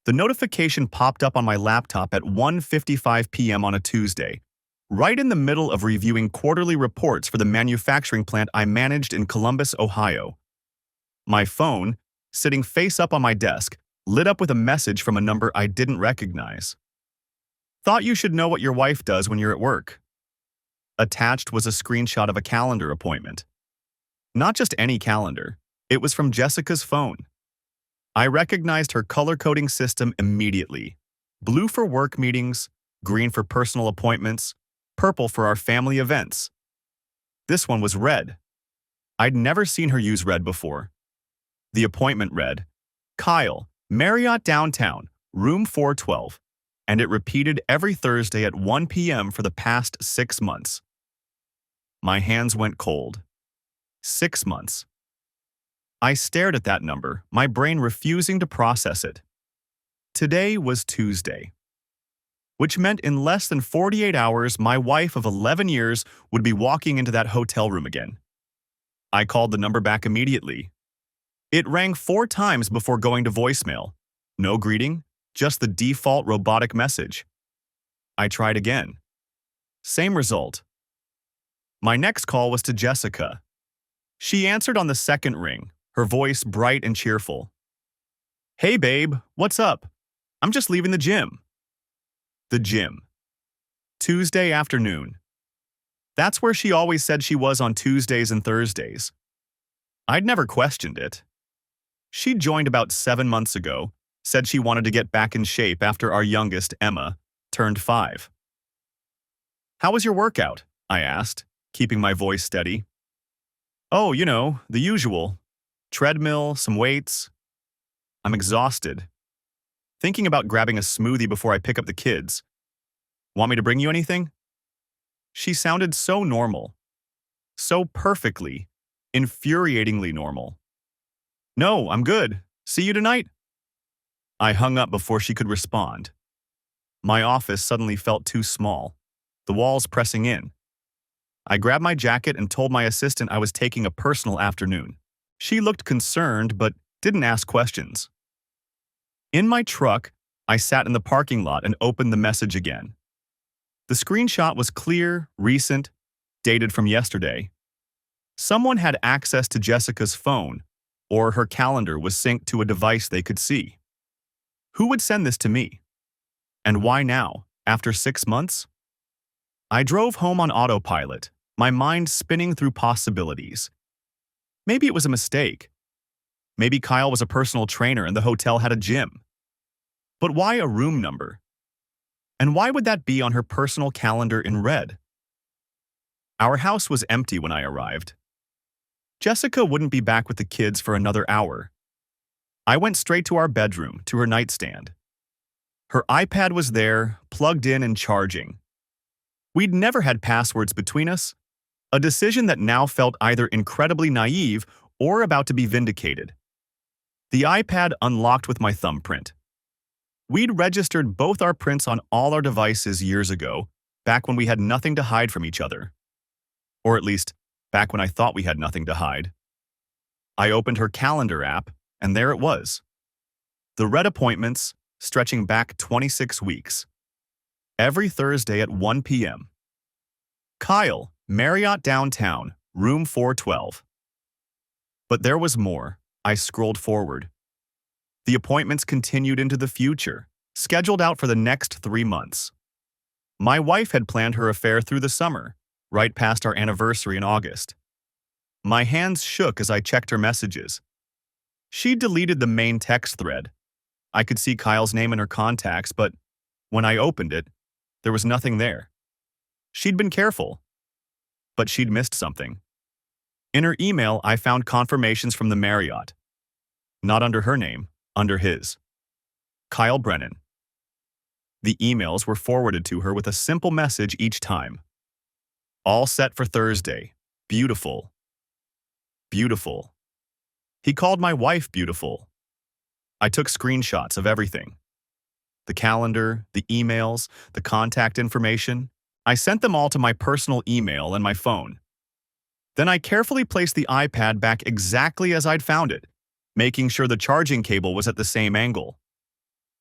The notification popped up on my laptop at 1:55 p.m. on a Tuesday, right in the middle of reviewing quarterly reports for the manufacturing plant I managed in Columbus, Ohio. My phone, sitting face up on my desk, lit up with a message from a number I didn't recognize. Thought you should know what your wife does when you're at work. Attached was a screenshot of a calendar appointment. Not just any calendar, it was from Jessica's phone. I recognized her color-coding system immediately. Blue for work meetings, green for personal appointments, purple for our family events. This one was red. I'd never seen her use red before. The appointment read, Kyle, Marriott Downtown, room 412, and it repeated every Thursday at 1 p.m. for the past 6 months. My hands went cold. 6 months. I stared at that number, my brain refusing to process it. Today was Tuesday, which meant in less than 48 hours, my wife of 11 years would be walking into that hotel room again. I called the number back immediately. It rang 4 times before going to voicemail. No greeting, just the default robotic message. I tried again. Same result. My next call was to Jessica. She answered on the second ring, her voice bright and cheerful. Hey babe, what's up? I'm just leaving the gym. The gym. Tuesday afternoon. That's where she always said she was on Tuesdays and Thursdays. I'd never questioned it. She joined about 7 months ago, said she wanted to get back in shape after our youngest, Emma, turned 5. How was your workout? I asked, keeping my voice steady. Oh, the usual. Treadmill, some weights. I'm exhausted. Thinking about grabbing a smoothie before I pick up the kids. Want me to bring you anything? She sounded so normal. So perfectly, infuriatingly normal. No, I'm good. See you tonight? I hung up before she could respond. My office suddenly felt too small, the walls pressing in. I grabbed my jacket and told my assistant I was taking a personal afternoon. She looked concerned but didn't ask questions. In my truck, I sat in the parking lot and opened the message again. The screenshot was clear, recent, dated from yesterday. Someone had access to Jessica's phone, or her calendar was synced to a device they could see. Who would send this to me? And why now, after 6 months? I drove home on autopilot, my mind spinning through possibilities. Maybe it was a mistake. Maybe Kyle was a personal trainer and the hotel had a gym. But why a room number? And why would that be on her personal calendar in red? Our house was empty when I arrived. Jessica wouldn't be back with the kids for another hour. I went straight to our bedroom, to her nightstand. Her iPad was there, plugged in and charging. We'd never had passwords between us, a decision that now felt either incredibly naive or about to be vindicated. The iPad unlocked with my thumbprint. We'd registered both our prints on all our devices years ago, back when we had nothing to hide from each other. Or at least, back when I thought we had nothing to hide. I opened her calendar app, and there it was. The red appointments, stretching back 26 weeks. Every Thursday at 1 p.m. Kyle, Marriott Downtown, room 412. But there was more. I scrolled forward. The appointments continued into the future, scheduled out for the next 3 months. My wife had planned her affair through the summer, right past our anniversary in August. My hands shook as I checked her messages. She deleted the main text thread. I could see Kyle's name in her contacts, but when I opened it, there was nothing there. She'd been careful, but she'd missed something. In her email, I found confirmations from the Marriott. Not under her name, under his. Kyle Brennan. The emails were forwarded to her with a simple message each time. All set for Thursday. Beautiful. Beautiful. He called my wife beautiful. I took screenshots of everything. The calendar, the emails, the contact information. I sent them all to my personal email and my phone. Then I carefully placed the iPad back exactly as I'd found it, making sure the charging cable was at the same angle.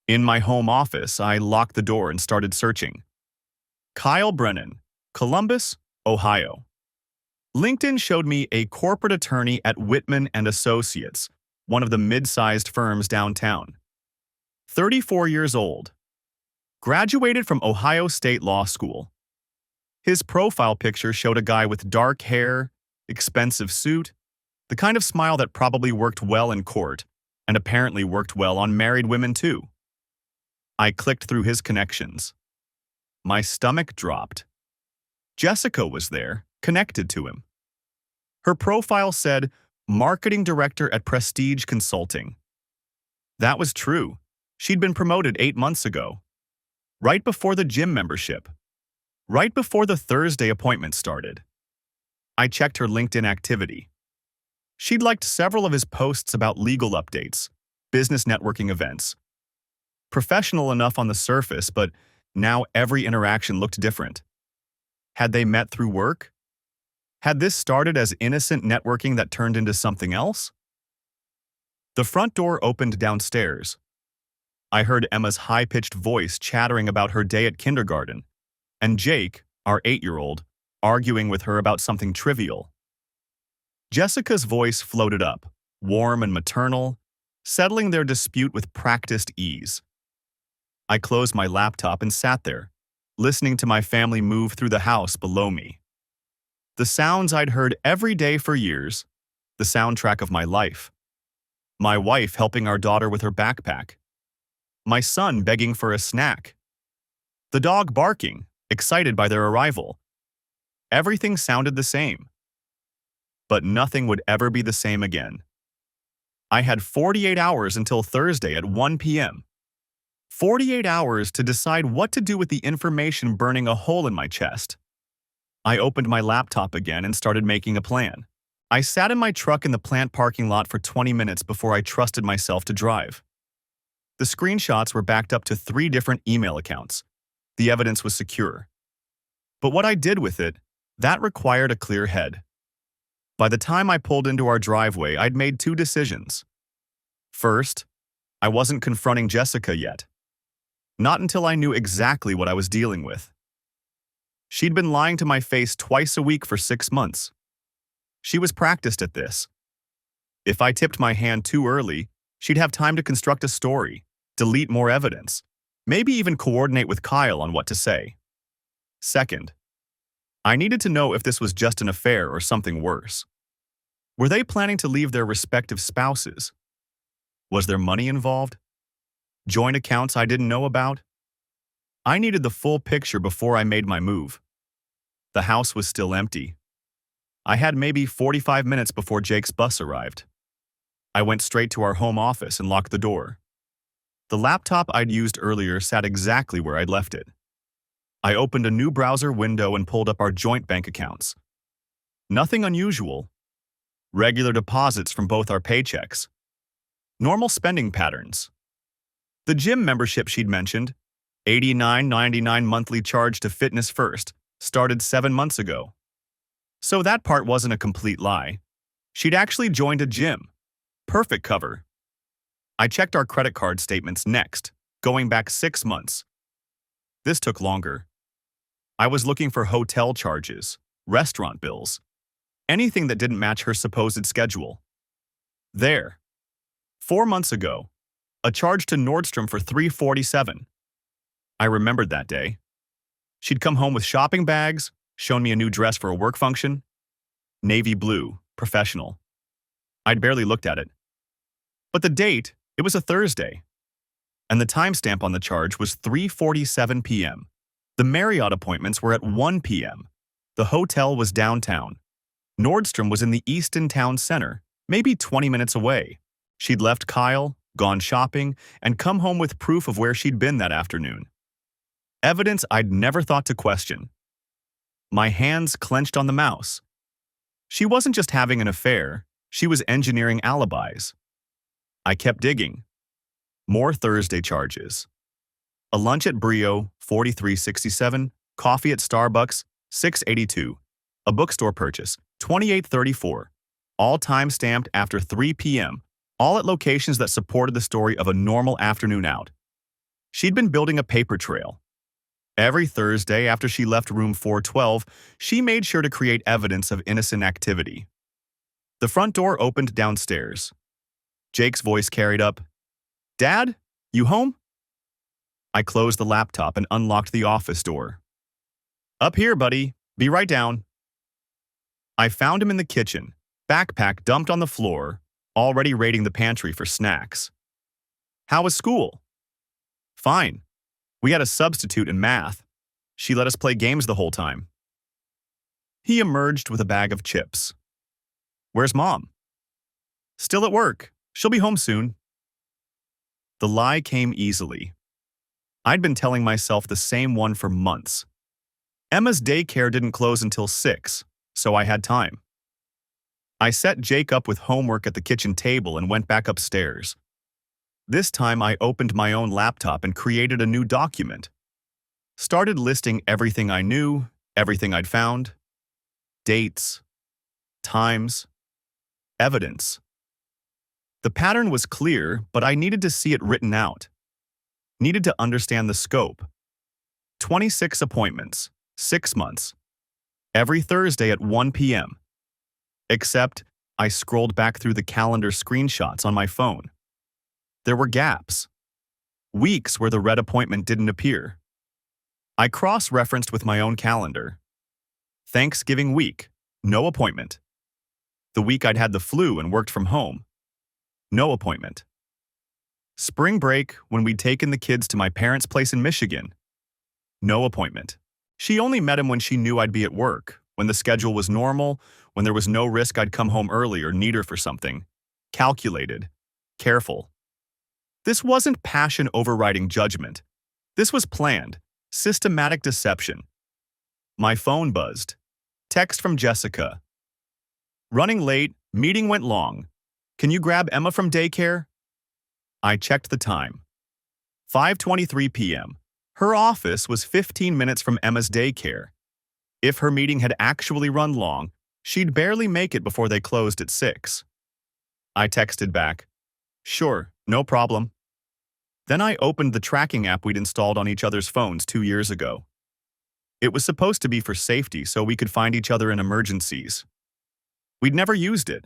In my home office, I locked the door and started searching. Kyle Brennan, Columbus, Ohio. LinkedIn showed me a corporate attorney at Whitman and Associates, one of the mid-sized firms downtown. 34 years old. Graduated from Ohio State Law School. His profile picture showed a guy with dark hair, expensive suit, the kind of smile that probably worked well in court, and apparently worked well on married women too. I clicked through his connections. My stomach dropped. Jessica was there, connected to him. Her profile said, Marketing Director at Prestige Consulting. That was true. She'd been promoted 8 months ago. Right before the gym membership. Right before the Thursday appointment started. I checked her LinkedIn activity. She'd liked several of his posts about legal updates, business networking events. Professional enough on the surface, but now every interaction looked different. Had they met through work? Had this started as innocent networking that turned into something else? The front door opened downstairs. I heard Emma's high-pitched voice chattering about her day at kindergarten, and Jake, our 8-year-old, arguing with her about something trivial. Jessica's voice floated up, warm and maternal, settling their dispute with practiced ease. I closed my laptop and sat there, listening to my family move through the house below me. The sounds I'd heard every day for years, the soundtrack of my life. My wife helping our daughter with her backpack. My son begging for a snack. The dog barking, excited by their arrival. Everything sounded the same. But nothing would ever be the same again. I had 48 hours until Thursday at 1 p.m. 48 hours to decide what to do with the information burning a hole in my chest. I opened my laptop again and started making a plan. I sat in my truck in the plant parking lot for 20 minutes before I trusted myself to drive. The screenshots were backed up to 3 different email accounts. The evidence was secure. But what I did with it, that required a clear head. By the time I pulled into our driveway, I'd made 2 decisions. First, I wasn't confronting Jessica yet. Not until I knew exactly what I was dealing with. She'd been lying to my face twice a week for 6 months. She was practiced at this. If I tipped my hand too early, she'd have time to construct a story, delete more evidence, maybe even coordinate with Kyle on what to say. Second, I needed to know if this was just an affair or something worse. Were they planning to leave their respective spouses? Was there money involved? Joint accounts I didn't know about? I needed the full picture before I made my move. The house was still empty. I had maybe 45 minutes before Jake's bus arrived. I went straight to our home office and locked the door. The laptop I'd used earlier sat exactly where I'd left it. I opened a new browser window and pulled up our joint bank accounts. Nothing unusual. Regular deposits from both our paychecks. Normal spending patterns. The gym membership she'd mentioned, $89.99 monthly charge to Fitness First, started 7 months ago. So that part wasn't a complete lie. She'd actually joined a gym. Perfect cover. I checked our credit card statements next, going back 6 months. This took longer. I was looking for hotel charges, restaurant bills, anything that didn't match her supposed schedule. There. 4 months ago, a charge to Nordstrom for $347. I remembered that day. She'd come home with shopping bags, shown me a new dress for a work function. Navy blue, professional. I'd barely looked at it. But the date, it was a Thursday. And the timestamp on the charge was 3:47 p.m. The Marriott appointments were at 1 p.m. The hotel was downtown. Nordstrom was in the Easton Town Center, maybe 20 minutes away. She'd left Kyle, gone shopping, and come home with proof of where she'd been that afternoon. Evidence I'd never thought to question. My hands clenched on the mouse. She wasn't just having an affair, she was engineering alibis. I kept digging. More Thursday charges. A lunch at Brio, $43.67, coffee at Starbucks, $6.82, a bookstore purchase, $28.34, all time-stamped after 3 p.m., all at locations that supported the story of a normal afternoon out. She'd been building a paper trail. Every Thursday after she left room 412, she made sure to create evidence of innocent activity. The front door opened downstairs. Jake's voice carried up, "Dad, you home?" I closed the laptop and unlocked the office door. "Up here, buddy. Be right down." I found him in the kitchen, backpack dumped on the floor, already raiding the pantry for snacks. "How was school?" "Fine. We had a substitute in math. She let us play games the whole time." He emerged with a bag of chips. "Where's Mom?" "Still at work. She'll be home soon." The lie came easily. I'd been telling myself the same one for months. Emma's daycare didn't close until 6, so I had time. I set Jake up with homework at the kitchen table and went back upstairs. This time I opened my own laptop and created a new document. Started listing everything I knew, everything I'd found. Dates, times, evidence. The pattern was clear, but I needed to see it written out. Needed to understand the scope. 26 appointments, 6 months. Every Thursday at 1 p.m. Except I scrolled back through the calendar screenshots on my phone. There were gaps. Weeks where the red appointment didn't appear. I cross-referenced with my own calendar. Thanksgiving week, no appointment. The week I'd had the flu and worked from home, no appointment. Spring break, when we'd taken the kids to my parents' place in Michigan, no appointment. She only met him when she knew I'd be at work, when the schedule was normal, when there was no risk I'd come home early or need her for something. Calculated. Careful. This wasn't passion overriding judgment. This was planned, systematic deception. My phone buzzed. Text from Jessica. "Running late, meeting went long. Can you grab Emma from daycare?" I checked the time. 5:23 p.m. Her office was 15 minutes from Emma's daycare. If her meeting had actually run long, she'd barely make it before they closed at 6. I texted back, "Sure, no problem." Then I opened the tracking app we'd installed on each other's phones 2 years ago. It was supposed to be for safety so we could find each other in emergencies. We'd never used it.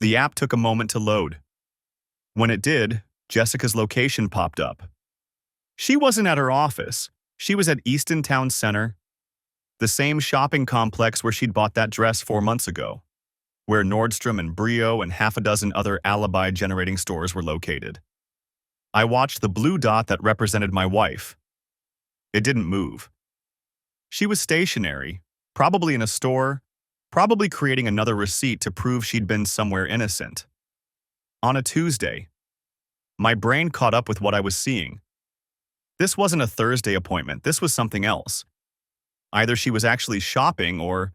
The app took a moment to load. When it did, Jessica's location popped up. She wasn't at her office. She was at Easton Town Center, the same shopping complex where she'd bought that dress 4 months ago, where Nordstrom and Brio and half a dozen other alibi-generating stores were located. I watched the blue dot that represented my wife. It didn't move. She was stationary, probably in a store, probably creating another receipt to prove she'd been somewhere innocent. On a Tuesday, my brain caught up with what I was seeing. This wasn't a Thursday appointment, this was something else. Either she was actually shopping or...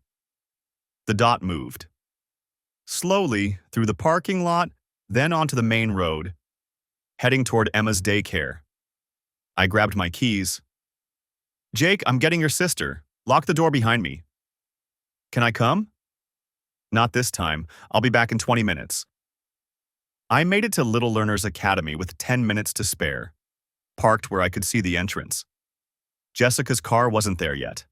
The dot moved. Slowly, through the parking lot, then onto the main road, heading toward Emma's daycare. I grabbed my keys. "Jake, I'm getting your sister. Lock the door behind me." "Can I come?" "Not this time. I'll be back in 20 minutes. I made it to Little Learners Academy with 10 minutes to spare, parked where I could see the entrance. Jessica's car wasn't there yet.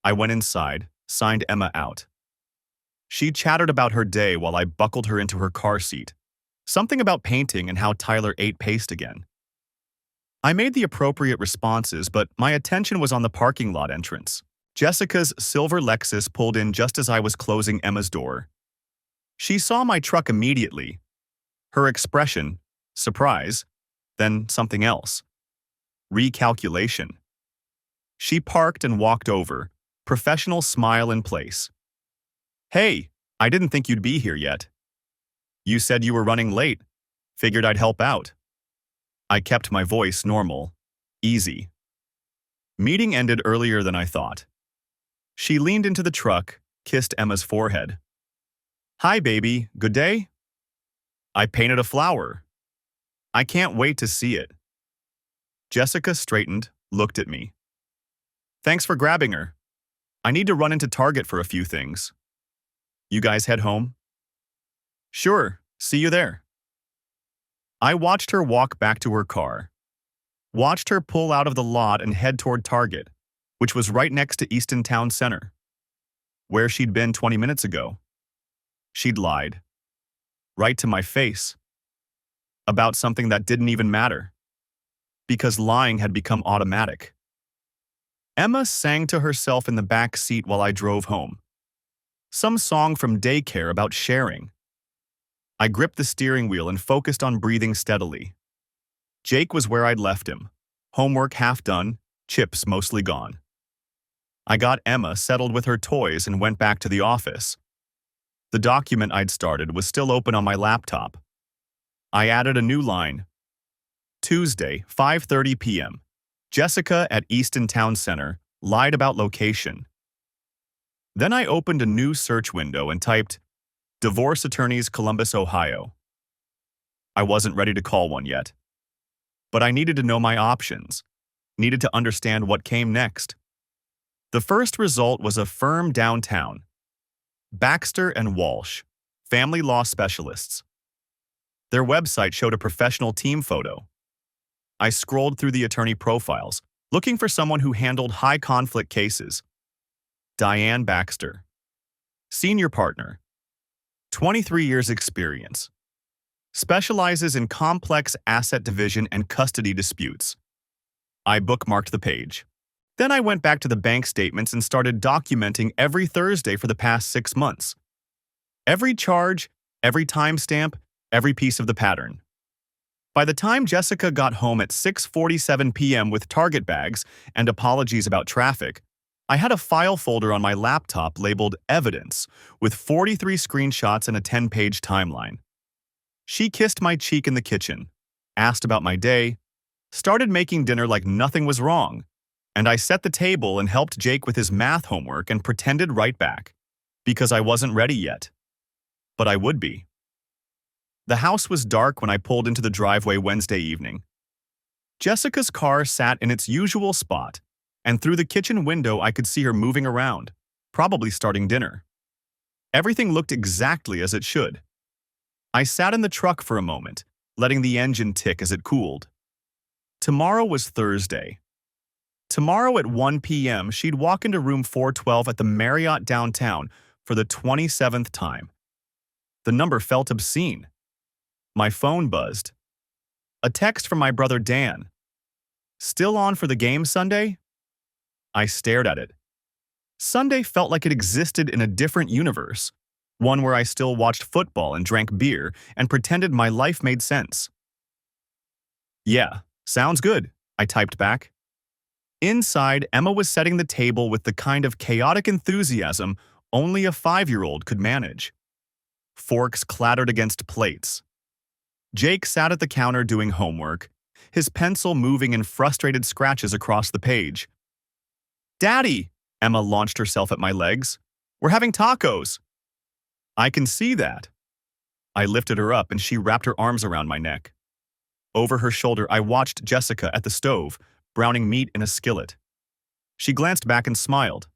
I went inside, signed Emma out. She chattered about her day while I buckled her into her car seat. Something about painting and how Tyler ate paste again. I made the appropriate responses, but my attention was on the parking lot entrance. Jessica's silver Lexus pulled in just as I was closing Emma's door. She saw my truck immediately. Her expression, surprise, then something else. Recalculation. She parked and walked over, professional smile in place. "Hey, I didn't think you'd be here yet. You said you were running late. Figured I'd help out." I kept my voice normal, easy. Meeting ended earlier than I thought. She leaned into the truck, kissed Emma's forehead. "Hi, baby. Good day?" "I painted a flower. I can't wait to see it." Jessica straightened, looked at me. "Thanks for grabbing her. I need to run into Target for a few things. You guys head home?" "Sure. See you there." I watched her walk back to her car. Watched her pull out of the lot and head toward Target, which was right next to Easton Town Center, where she'd been 20 minutes ago. She'd lied. Right to my face. About something that didn't even matter. Because lying had become automatic. Emma sang to herself in the back seat while I drove home. Some song from daycare about sharing. I gripped the steering wheel and focused on breathing steadily. Jake was where I'd left him. Homework half done, chips mostly gone. I got Emma settled with her toys and went back to the office. The document I'd started was still open on my laptop. I added a new line. Tuesday, 5:30 p.m. Jessica at Easton Town Center lied about location. Then I opened a new search window and typed, Divorce Attorneys, Columbus, Ohio. I wasn't ready to call one yet. But I needed to know my options, needed to understand what came next. The first result was a firm downtown. Baxter and Walsh, family law specialists. Their website showed a professional team photo. I scrolled through the attorney profiles, looking for someone who handled high-conflict cases. Diane Baxter. Senior partner. 23 years experience. Specializes in complex asset division and custody disputes. I bookmarked the page. Then I went back to the bank statements and started documenting every Thursday for the past 6 months. Every charge, every timestamp, every piece of the pattern. By the time Jessica got home at 6:47 p.m. with Target bags and apologies about traffic, I had a file folder on my laptop labeled Evidence with 43 screenshots and a 10-page timeline. She kissed my cheek in the kitchen, asked about my day, started making dinner like nothing was wrong, and I set the table and helped Jake with his math homework and pretended right back, because I wasn't ready yet. But I would be. The house was dark when I pulled into the driveway Wednesday evening. Jessica's car sat in its usual spot, and through the kitchen window I could see her moving around, probably starting dinner. Everything looked exactly as it should. I sat in the truck for a moment, letting the engine tick as it cooled. Tomorrow was Thursday. Tomorrow at 1 p.m. she'd walk into room 412 at the Marriott downtown for the 27th time. The number felt obscene. My phone buzzed. A text from my brother Dan. Still on for the game Sunday? I stared at it. Sunday felt like it existed in a different universe, one where I still watched football and drank beer and pretended my life made sense. Yeah, sounds good, I typed back. Inside, Emma was setting the table with the kind of chaotic enthusiasm only a 5-year-old could manage. Forks clattered against plates. Jake sat at the counter doing homework, his pencil moving in frustrated scratches across the page. Daddy, Emma launched herself at my legs. We're having tacos. I can see that. I lifted her up and she wrapped her arms around my neck. Over her shoulder, I watched Jessica at the stove, browning meat in a skillet. She glanced back and smiled.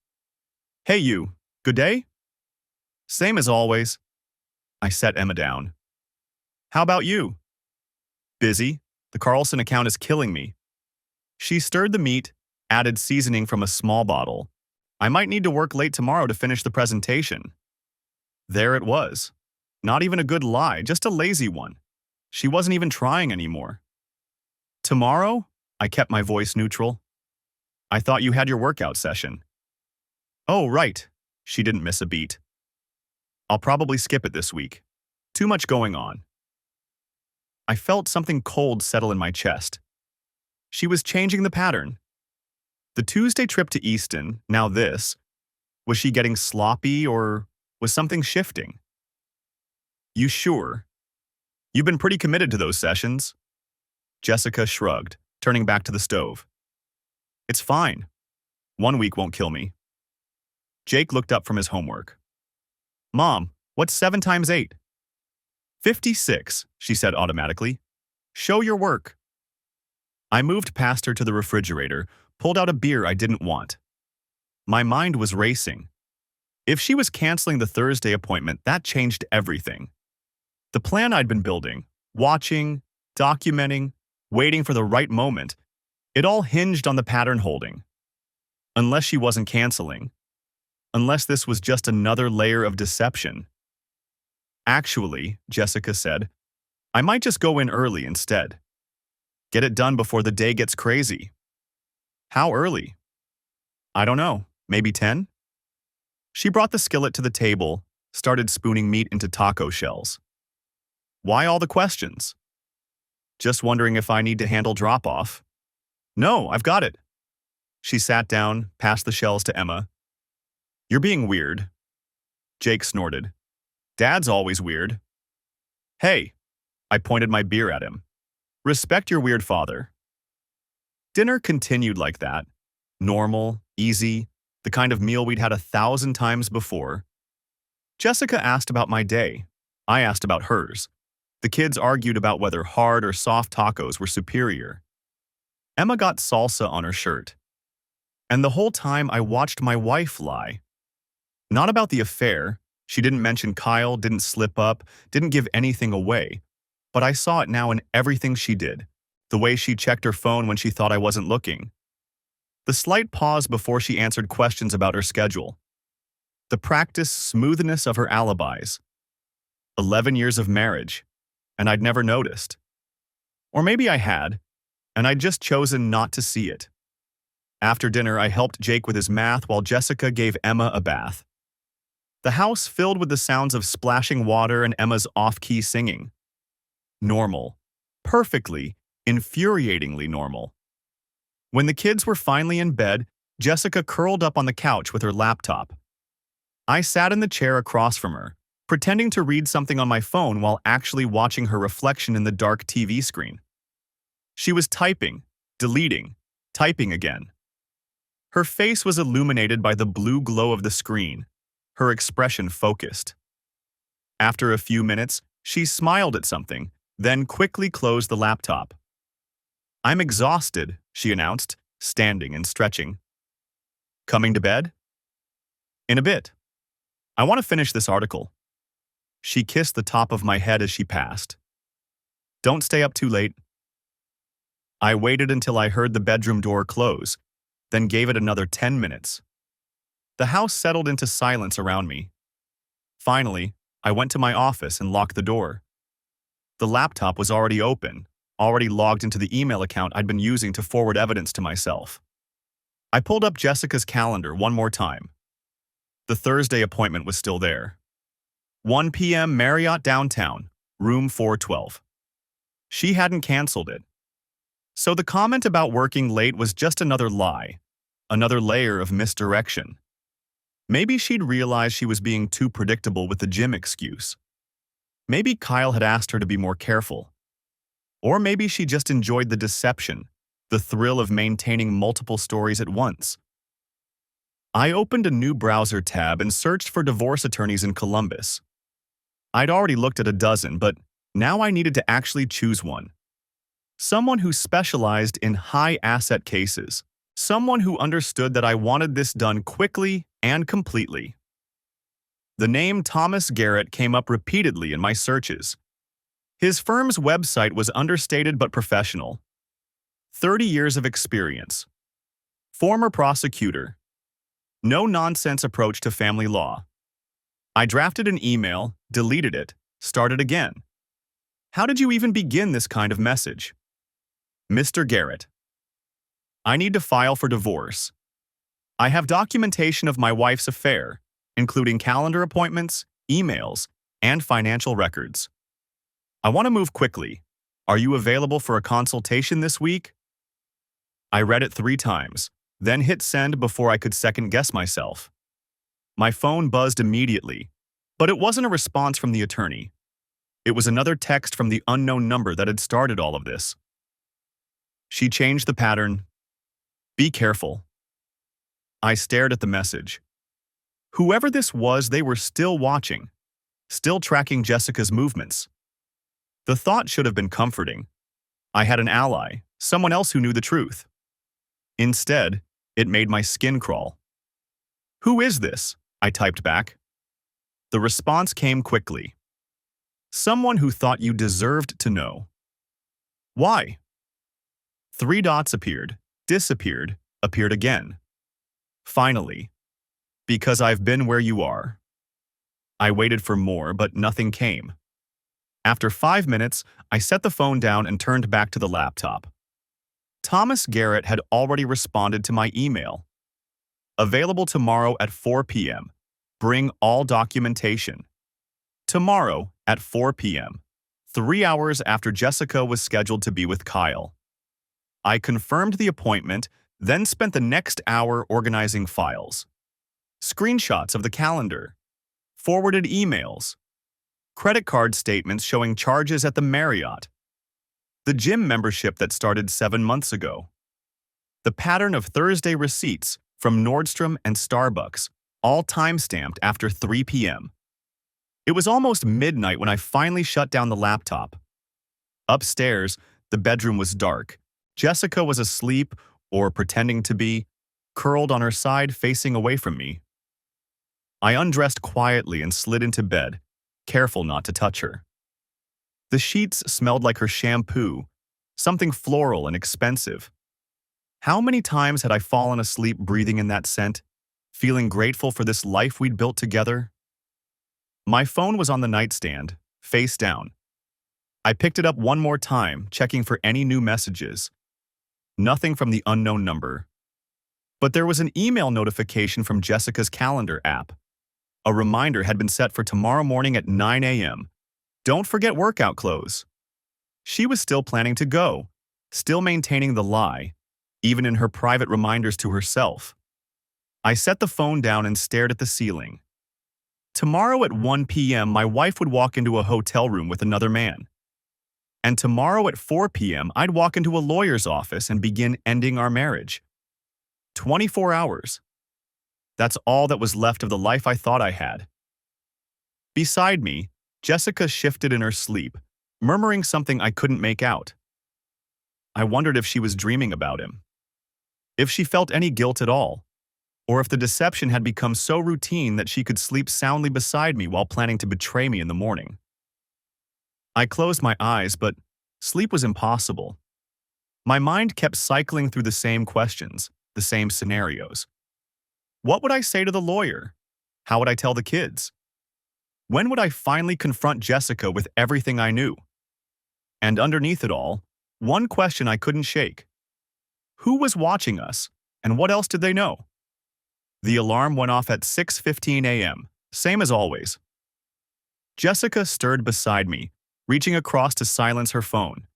Hey you, good day? Same as always. I set Emma down. How about you? Busy. The Carlson account is killing me. She stirred the meat, added seasoning from a small bottle. I might need to work late tomorrow to finish the presentation. There it was. Not even a good lie, just a lazy one. She wasn't even trying anymore. Tomorrow? I kept my voice neutral. I thought you had your workout session. Oh, right. She didn't miss a beat. I'll probably skip it this week. Too much going on. I felt something cold settle in my chest. She was changing the pattern. The Tuesday trip to Easton, now this, was she getting sloppy or was something shifting? You sure? You've been pretty committed to those sessions. Jessica shrugged, turning back to the stove. It's fine. 1 week won't kill me. Jake looked up from his homework. Mom, what's 7 times 8? 56, she said automatically. Show your work. I moved past her to the refrigerator, pulled out a beer I didn't want. My mind was racing. If she was canceling the Thursday appointment, that changed everything. The plan I'd been building, watching, documenting, waiting for the right moment, It all hinged on the pattern holding. Unless she wasn't canceling. Unless this was just another layer of deception. Actually, Jessica said, I might just go in early instead. Get it done before the day gets crazy. How early? I don't know, maybe 10? She brought the skillet to the table, started spooning meat into taco shells. Why all the questions? Just wondering if I need to handle drop-off. No, I've got it. She sat down, passed the shells to Emma. You're being weird. Jake snorted. Dad's always weird. Hey, I pointed my beer at him. Respect your weird father. Dinner continued like that. Normal, easy, the kind of meal we'd had 1,000 times before. Jessica asked about my day. I asked about hers. The kids argued about whether hard or soft tacos were superior. Emma got salsa on her shirt. And the whole time I watched my wife lie. Not about the affair. She didn't mention Kyle, didn't slip up, didn't give anything away. But I saw it now in everything she did. The way she checked her phone when she thought I wasn't looking. The slight pause before she answered questions about her schedule. The practiced smoothness of her alibis. 11 years of marriage, and I'd never noticed. Or maybe I had, and I'd just chosen not to see it. After dinner, I helped Jake with his math while Jessica gave Emma a bath. The house filled with the sounds of splashing water and Emma's off-key singing. Normal. Perfectly, infuriatingly normal. When the kids were finally in bed, Jessica curled up on the couch with her laptop. I sat in the chair across from her, pretending to read something on my phone while actually watching her reflection in the dark TV screen. She was typing, deleting, typing again. Her face was illuminated by the blue glow of the screen, her expression focused. After a few minutes, she smiled at something, then quickly closed the laptop. I'm exhausted, she announced, standing and stretching. Coming to bed? In a bit. I want to finish this article. She kissed the top of my head as she passed. Don't stay up too late. I waited until I heard the bedroom door close, then gave it another 10 minutes. The house settled into silence around me. Finally, I went to my office and locked the door. The laptop was already open, already logged into the email account I'd been using to forward evidence to myself. I pulled up Jessica's calendar one more time. The Thursday appointment was still there. 1 p.m. Marriott downtown, room 412. She hadn't canceled it. So the comment about working late was just another lie, another layer of misdirection. Maybe she'd realized she was being too predictable with the gym excuse. Maybe Kyle had asked her to be more careful. Or maybe she just enjoyed the deception, the thrill of maintaining multiple stories at once. I opened a new browser tab and searched for divorce attorneys in Columbus. I'd already looked at a dozen, but now I needed to actually choose one. Someone who specialized in high-asset cases. Someone who understood that I wanted this done quickly and completely. The name Thomas Garrett came up repeatedly in my searches. His firm's website was understated but professional. 30 years of experience. Former prosecutor. No-nonsense approach to family law. I drafted an email, deleted it, started again. How did you even begin this kind of message? Mr. Garrett. I need to file for divorce. I have documentation of my wife's affair, including calendar appointments, emails, and financial records. I want to move quickly. Are you available for a consultation this week? I read it 3 times, then hit send before I could second-guess myself. My phone buzzed immediately, but it wasn't a response from the attorney. It was another text from the unknown number that had started all of this. She changed the pattern. Be careful. I stared at the message. Whoever this was, they were still watching, still tracking Jessica's movements. The thought should have been comforting. I had an ally, someone else who knew the truth. Instead, it made my skin crawl. Who is this? I typed back. The response came quickly. Someone who thought you deserved to know. Why? 3 dots appeared, Disappeared, appeared again. Finally, because I've been where you are. I waited for more, but nothing came. After 5 minutes, I set the phone down and turned back to the laptop. Thomas Garrett had already responded to my email. Available tomorrow at 4 p.m. Bring all documentation. Tomorrow at 4 p.m., 3 hours after Jessica was scheduled to be with Kyle. I confirmed the appointment, then spent the next hour organizing files. Screenshots of the calendar, forwarded emails, credit card statements showing charges at the Marriott, the gym membership that started 7 months ago, the pattern of Thursday receipts from Nordstrom and Starbucks, all time-stamped after 3 p.m. It was almost midnight when I finally shut down the laptop. Upstairs, the bedroom was dark. Jessica was asleep, or pretending to be, curled on her side facing away from me. I undressed quietly and slid into bed, careful not to touch her. The sheets smelled like her shampoo, something floral and expensive. How many times had I fallen asleep breathing in that scent, feeling grateful for this life we'd built together? My phone was on the nightstand, face down. I picked it up one more time, checking for any new messages. Nothing from the unknown number. But there was an email notification from Jessica's calendar app. A reminder had been set for tomorrow morning at 9 a.m. Don't forget workout clothes. She was still planning to go, still maintaining the lie, even in her private reminders to herself. I set the phone down and stared at the ceiling. Tomorrow at 1 p.m., my wife would walk into a hotel room with another man. And tomorrow at 4 p.m., I'd walk into a lawyer's office and begin ending our marriage. 24 hours. That's all that was left of the life I thought I had. Beside me, Jessica shifted in her sleep, murmuring something I couldn't make out. I wondered if she was dreaming about him, if she felt any guilt at all, or if the deception had become so routine that she could sleep soundly beside me while planning to betray me in the morning. I closed my eyes, but sleep was impossible. My mind kept cycling through the same questions, the same scenarios. What would I say to the lawyer? How would I tell the kids? When would I finally confront Jessica with everything I knew? And underneath it all, one question I couldn't shake. Who was watching us, and what else did they know? The alarm went off at 6:15 a.m., same as always. Jessica stirred beside me, reaching across to silence her phone.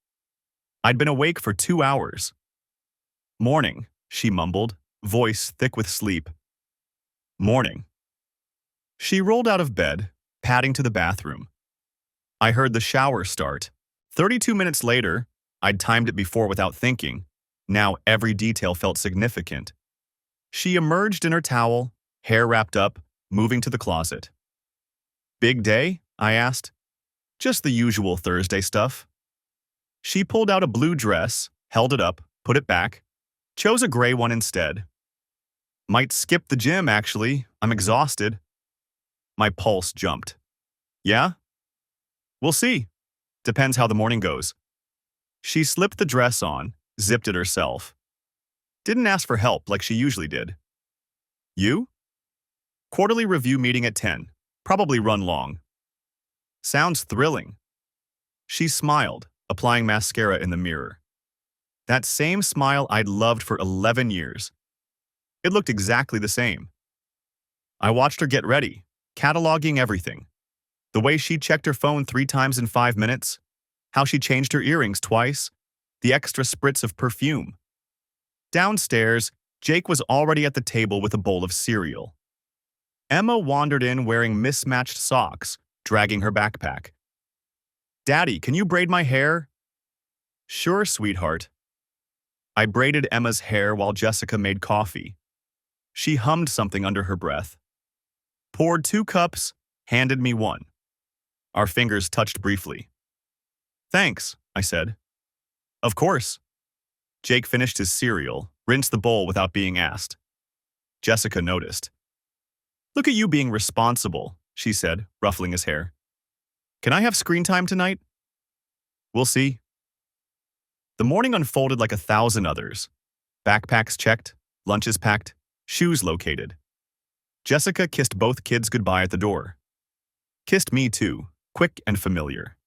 I'd been awake for 2 hours. "Morning," she mumbled, voice thick with sleep. "Morning." She rolled out of bed, padding to the bathroom. I heard the shower start. 32 minutes later, I'd timed it before without thinking. Now every detail felt significant. She emerged in her towel, hair wrapped up, moving to the closet. "Big day?" I asked. "Just the usual Thursday stuff." She pulled out a blue dress, held it up, put it back, chose a gray one instead. "Might skip the gym, actually. I'm exhausted." My pulse jumped. "Yeah? We'll see. Depends how the morning goes." She slipped the dress on, zipped it herself. Didn't ask for help like she usually did. "You?" "Quarterly review meeting at 10. Probably run long." "Sounds thrilling." She smiled, applying mascara in the mirror. That same smile I'd loved for 11 years. It looked exactly the same. I watched her get ready, cataloging everything. The way she checked her phone 3 times in 5 minutes, how she changed her earrings twice, the extra spritz of perfume. Downstairs, Jake was already at the table with a bowl of cereal. Emma wandered in wearing mismatched socks, dragging her backpack. "Daddy, can you braid my hair?" "Sure, sweetheart." I braided Emma's hair while Jessica made coffee. She hummed something under her breath. Poured 2 cups, handed me one. Our fingers touched briefly. "Thanks," I said. "Of course." Jake finished his cereal, rinsed the bowl without being asked. Jessica noticed. "Look at you being responsible," she said, ruffling his hair. "Can I have screen time tonight?" "We'll see." The morning unfolded like 1,000 others. Backpacks checked, lunches packed, shoes located. Jessica kissed both kids goodbye at the door. Kissed me too, quick and familiar.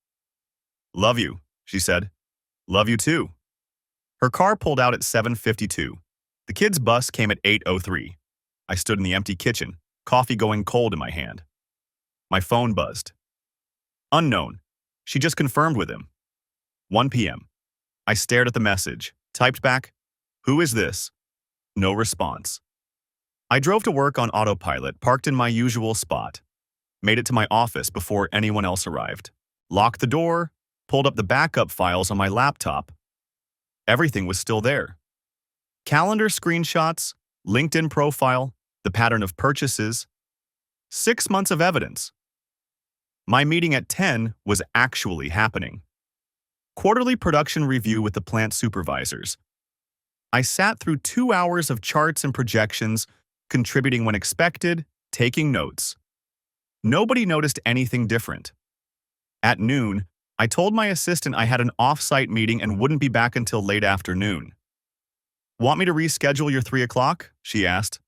"Love you," she said. "Love you too." Her car pulled out at 7:52. The kids' bus came at 8:03. I stood in the empty kitchen, coffee going cold in my hand. My phone buzzed. Unknown. She just confirmed with him. 1 p.m. I stared at the message, typed back, "Who is this?" No response. I drove to work on autopilot, parked in my usual spot. Made it to my office before anyone else arrived. Locked the door, pulled up the backup files on my laptop. Everything was still there. Calendar screenshots, LinkedIn profile, the pattern of purchases. 6 months of evidence. My meeting at 10 was actually happening. Quarterly production review with the plant supervisors. I sat through 2 hours of charts and projections, contributing when expected, taking notes. Nobody noticed anything different. At noon, I told my assistant I had an off-site meeting and wouldn't be back until late afternoon. "Want me to reschedule your 3 o'clock?" she asked.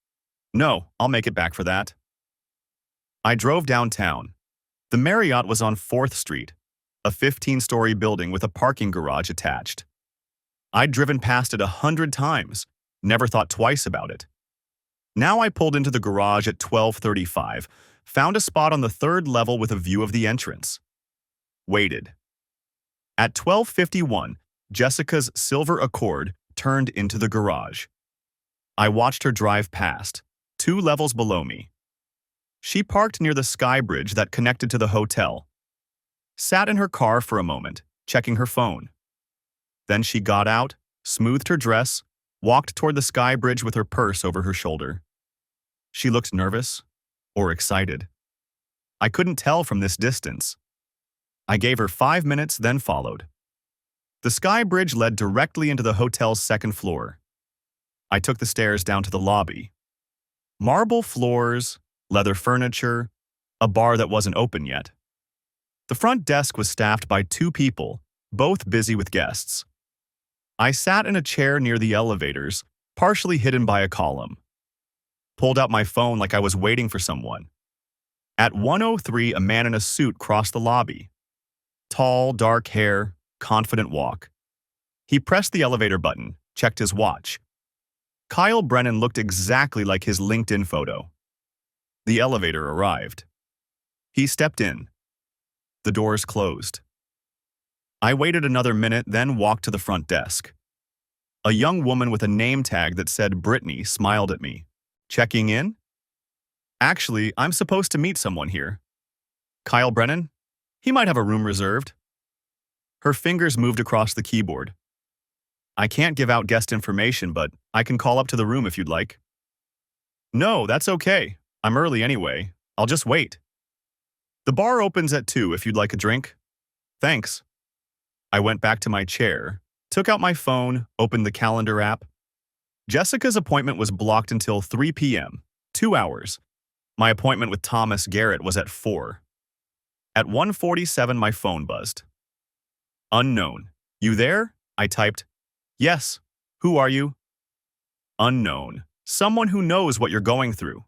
"No, I'll make it back for that." I drove downtown. The Marriott was on 4th Street, a 15-story building with a parking garage attached. I'd driven past it 100 times, never thought twice about it. Now I pulled into the garage at 12:35, found a spot on the 3rd level with a view of the entrance. Waited. At 12:51, Jessica's silver Accord turned into the garage. I watched her drive past, 2 levels below me. She parked near the sky bridge that connected to the hotel. Sat in her car for a moment, checking her phone. Then she got out, smoothed her dress, walked toward the sky bridge with her purse over her shoulder. She looked nervous or excited. I couldn't tell from this distance. I gave her 5 minutes, then followed. The sky bridge led directly into the hotel's 2nd floor. I took the stairs down to the lobby. Marble floors, leather furniture, a bar that wasn't open yet. The front desk was staffed by 2 people, both busy with guests. I sat in a chair near the elevators, partially hidden by a column. Pulled out my phone like I was waiting for someone. At 1:03, a man in a suit crossed the lobby. Tall, dark hair, confident walk. He pressed the elevator button, checked his watch. Kyle Brennan looked exactly like his LinkedIn photo. The elevator arrived. He stepped in. The doors closed. I waited another minute, then walked to the front desk. A young woman with a name tag that said Brittany smiled at me. "Checking in?" "Actually, I'm supposed to meet someone here." "Kyle Brennan? He might have a room reserved." Her fingers moved across the keyboard. "I can't give out guest information, but I can call up to the room if you'd like." "No, that's okay. I'm early anyway. I'll just wait." "The bar opens at 2 if you'd like a drink." "Thanks." I went back to my chair, took out my phone, opened the calendar app. Jessica's appointment was blocked until 3 p.m., 2 hours. My appointment with Thomas Garrett was at 4. At 1:47, my phone buzzed. Unknown. "You there?" I typed. "Yes. Who are you?" Unknown. "Someone who knows what you're going through."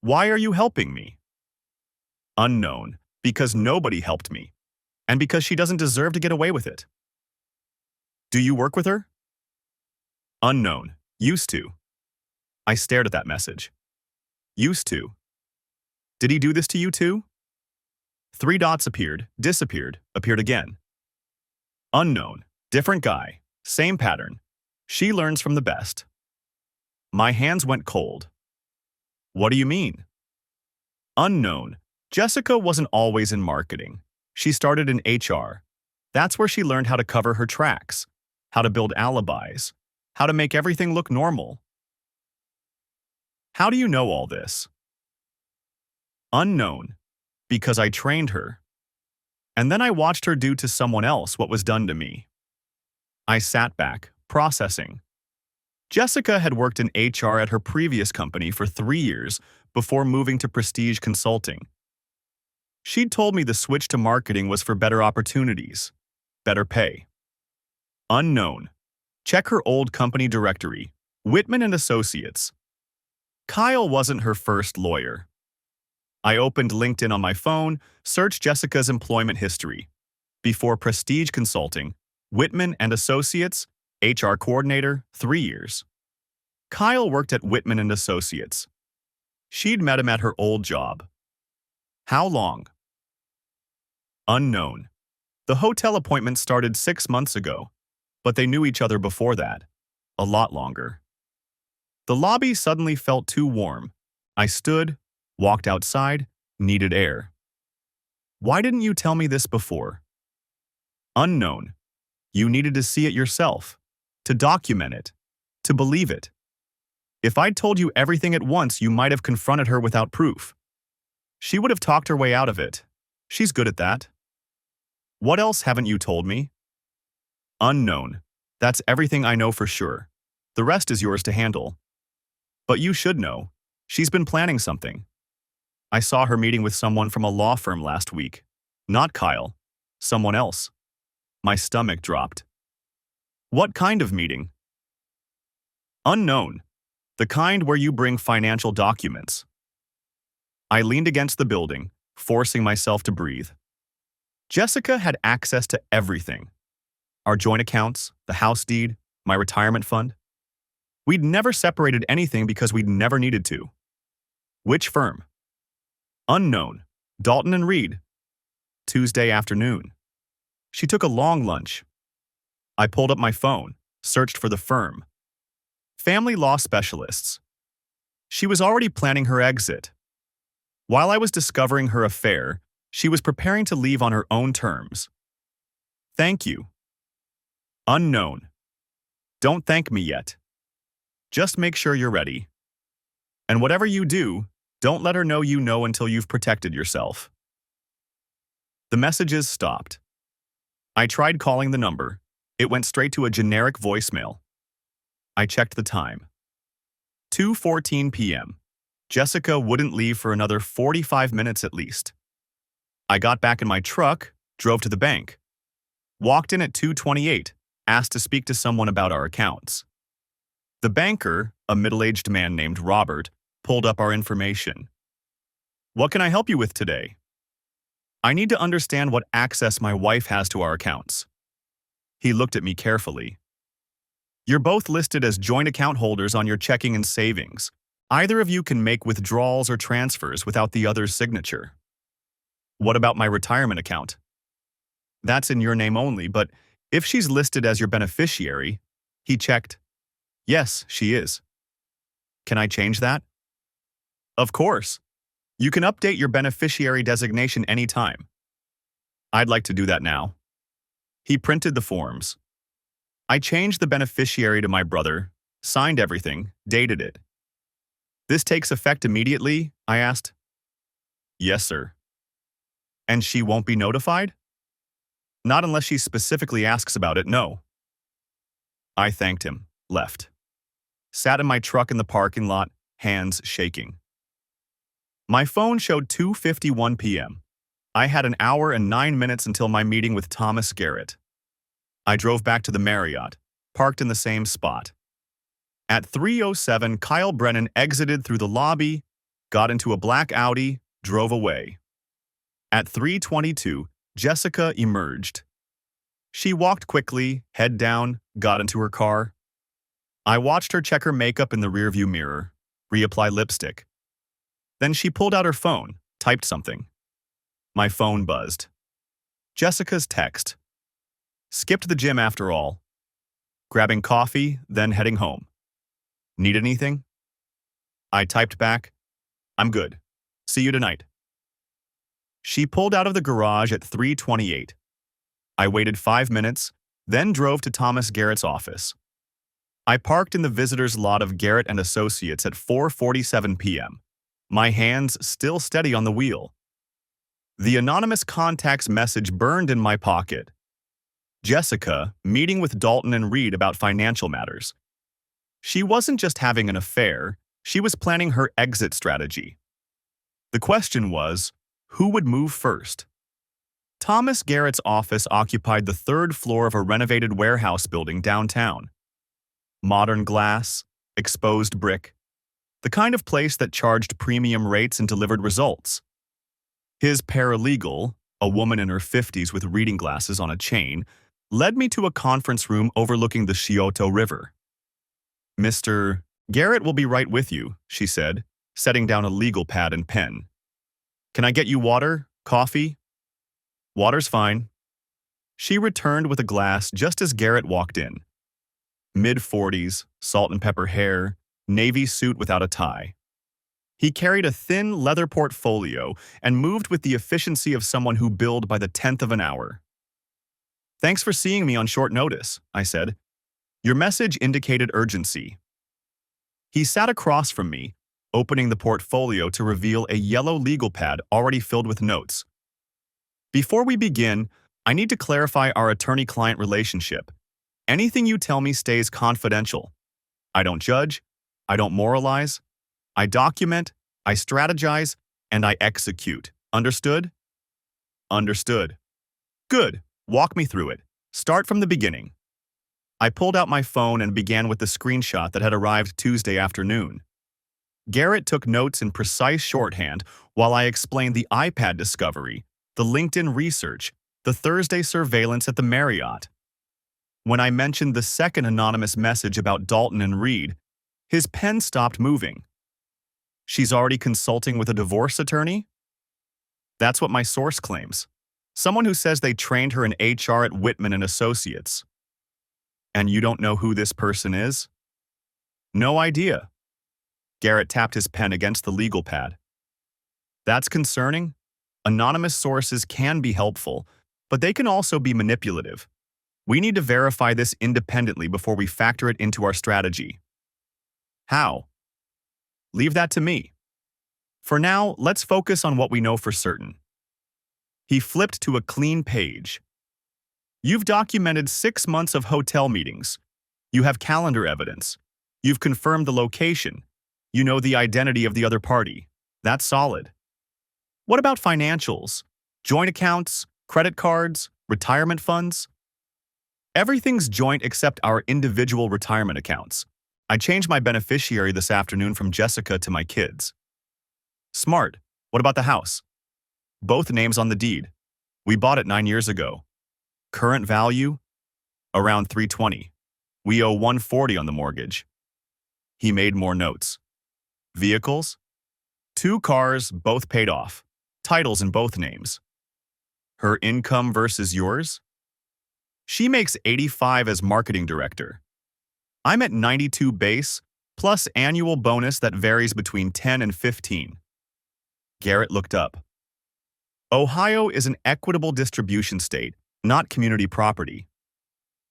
"Why are you helping me?" Unknown. "Because nobody helped me. And because she doesn't deserve to get away with it." "Do you work with her?" Unknown. "Used to." I stared at that message. "Used to. Did he do this to you too?" 3 dots appeared, disappeared, appeared again. Unknown. "Different guy. Same pattern. She learns from the best." My hands went cold. "What do you mean?" Unknown. "Jessica wasn't always in marketing. She started in HR. That's where she learned how to cover her tracks, how to build alibis, how to make everything look normal." "How do you know all this?" Unknown. "Because I trained her. And then I watched her do to someone else what was done to me." I sat back, processing. Jessica had worked in HR at her previous company for 3 years before moving to Prestige Consulting. She'd told me the switch to marketing was for better opportunities, better pay. Unknown. Check her old company directory. Whitman and Associates. Kyle wasn't her first lawyer. I opened LinkedIn on my phone, searched Jessica's employment history. Before Prestige Consulting, Whitman and Associates, HR coordinator, 3 years. Kyle worked at Whitman and Associates. She'd met him at her old job. How long? Unknown. The hotel appointment started 6 months ago, but they knew each other before that. A lot longer. The lobby suddenly felt too warm. I stood, walked outside, needed air. Why didn't you tell me this before? Unknown. You needed to see it yourself, to document it, to believe it. If I'd told you everything at once, you might have confronted her without proof. She would have talked her way out of it. She's good at that. What else haven't you told me? Unknown. That's everything I know for sure. The rest is yours to handle. But you should know. She's been planning something. I saw her meeting with someone from a law firm last week. Not Kyle. Someone else. My stomach dropped. What kind of meeting? Unknown. The kind where you bring financial documents. I leaned against the building, forcing myself to breathe. Jessica had access to everything. Our joint accounts, the house deed, my retirement fund. We'd never separated anything because we'd never needed to. Which firm? Unknown. Dalton and Reed. Tuesday afternoon. She took a long lunch. I pulled up my phone, searched for the firm. Family law specialists. She was already planning her exit. While I was discovering her affair, she was preparing to leave on her own terms. Thank you. Unknown. Don't thank me yet. Just make sure you're ready. And whatever you do, don't let her know you know until you've protected yourself. The messages stopped. I tried calling the number. It went straight to a generic voicemail. I checked the time. 2:14 p.m. Jessica wouldn't leave for another 45 minutes at least. I got back in my truck, drove to the bank. Walked in at 2:28, asked to speak to someone about our accounts. The banker, a middle-aged man named Robert, pulled up our information. What can I help you with today? I need to understand what access my wife has to our accounts. He looked at me carefully. You're both listed as joint account holders on your checking and savings. Either of you can make withdrawals or transfers without the other's signature. What about my retirement account? That's in your name only, but if she's listed as your beneficiary, he checked. Yes, she is. Can I change that? Of course. You can update your beneficiary designation anytime. I'd like to do that now. He printed the forms. I changed the beneficiary to my brother, signed everything, dated it. This takes effect immediately? I asked. Yes, sir. And she won't be notified? Not unless she specifically asks about it, no. I thanked him, left. Sat in my truck in the parking lot, hands shaking. My phone showed 2:51 p.m. I had an hour and 9 minutes until my meeting with Thomas Garrett. I drove back to the Marriott, parked in the same spot. At 3:07, Kyle Brennan exited through the lobby, got into a black Audi, drove away. At 3:22, Jessica emerged. She walked quickly, head down, got into her car. I watched her check her makeup in the rearview mirror, reapply lipstick. Then she pulled out her phone, typed something. My phone buzzed. Jessica's text. Skipped the gym after all. Grabbing coffee, then heading home. Need anything? I typed back, I'm good. See you tonight. She pulled out of the garage at 3:28. I waited 5 minutes, then drove to Thomas Garrett's office. I parked in the visitor's lot of Garrett and Associates at 4:47 p.m., my hands still steady on the wheel. The anonymous contact's message burned in my pocket. Jessica, meeting with Dalton and Reed about financial matters. She wasn't just having an affair, she was planning her exit strategy. The question was, who would move first? Thomas Garrett's office occupied the 3rd floor of a renovated warehouse building downtown. Modern glass, exposed brick, the kind of place that charged premium rates and delivered results. His paralegal, a woman in her 50s with reading glasses on a chain, led me to a conference room overlooking the Scioto River. Mr. Garrett will be right with you, she said, setting down a legal pad and pen. Can I get you water? Coffee? Water's fine. She returned with a glass just as Garrett walked in. Mid-40s, salt and pepper hair, navy suit without a tie. He carried a thin leather portfolio and moved with the efficiency of someone who billed by the 10th of an hour. Thanks for seeing me on short notice, I said. Your message indicated urgency. He sat across from me, opening the portfolio to reveal a yellow legal pad already filled with notes. Before we begin, I need to clarify our attorney-client relationship. Anything you tell me stays confidential. I don't judge, I don't moralize, I document, I strategize, and I execute. Understood? Understood. Good. Walk me through it. Start from the beginning. I pulled out my phone and began with the screenshot that had arrived Tuesday afternoon. Garrett took notes in precise shorthand while I explained the iPad discovery, the LinkedIn research, the Thursday surveillance at the Marriott. When I mentioned the second anonymous message about Dalton and Reed, his pen stopped moving. She's already consulting with a divorce attorney? That's what my source claims. Someone who says they trained her in HR at Whitman and Associates. And you don't know who this person is? No idea. Garrett tapped his pen against the legal pad. That's concerning. Anonymous sources can be helpful, but they can also be manipulative. We need to verify this independently before we factor it into our strategy. How? Leave that to me. For now, let's focus on what we know for certain. He flipped to a clean page. You've documented 6 months of hotel meetings. You have calendar evidence. You've confirmed the location. You know the identity of the other party. That's solid. What about financials? Joint accounts, credit cards, retirement funds? Everything's joint except our individual retirement accounts. I changed my beneficiary this afternoon from Jessica to my kids. Smart. What about the house? Both names on the deed. We bought it 9 years ago. Current value? Around $320. We owe $140 on the mortgage. He made more notes. Vehicles? 2 cars, both paid off. Titles in both names. Her income versus yours? She makes $85 as marketing director. I'm at 92 base, plus annual bonus that varies between 10 and 15. Garrett looked up. Ohio is an equitable distribution state, not community property.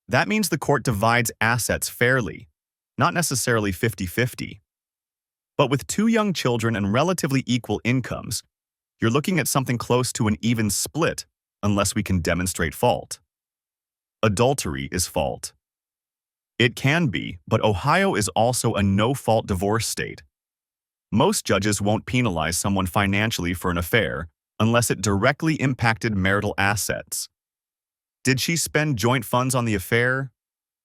That means the court divides assets fairly, not necessarily 50-50. But with 2 young children and relatively equal incomes, you're looking at something close to an even split unless we can demonstrate fault. Adultery is fault. It can be, but Ohio is also a no-fault divorce state. Most judges won't penalize someone financially for an affair unless it directly impacted marital assets. Did she spend joint funds on the affair?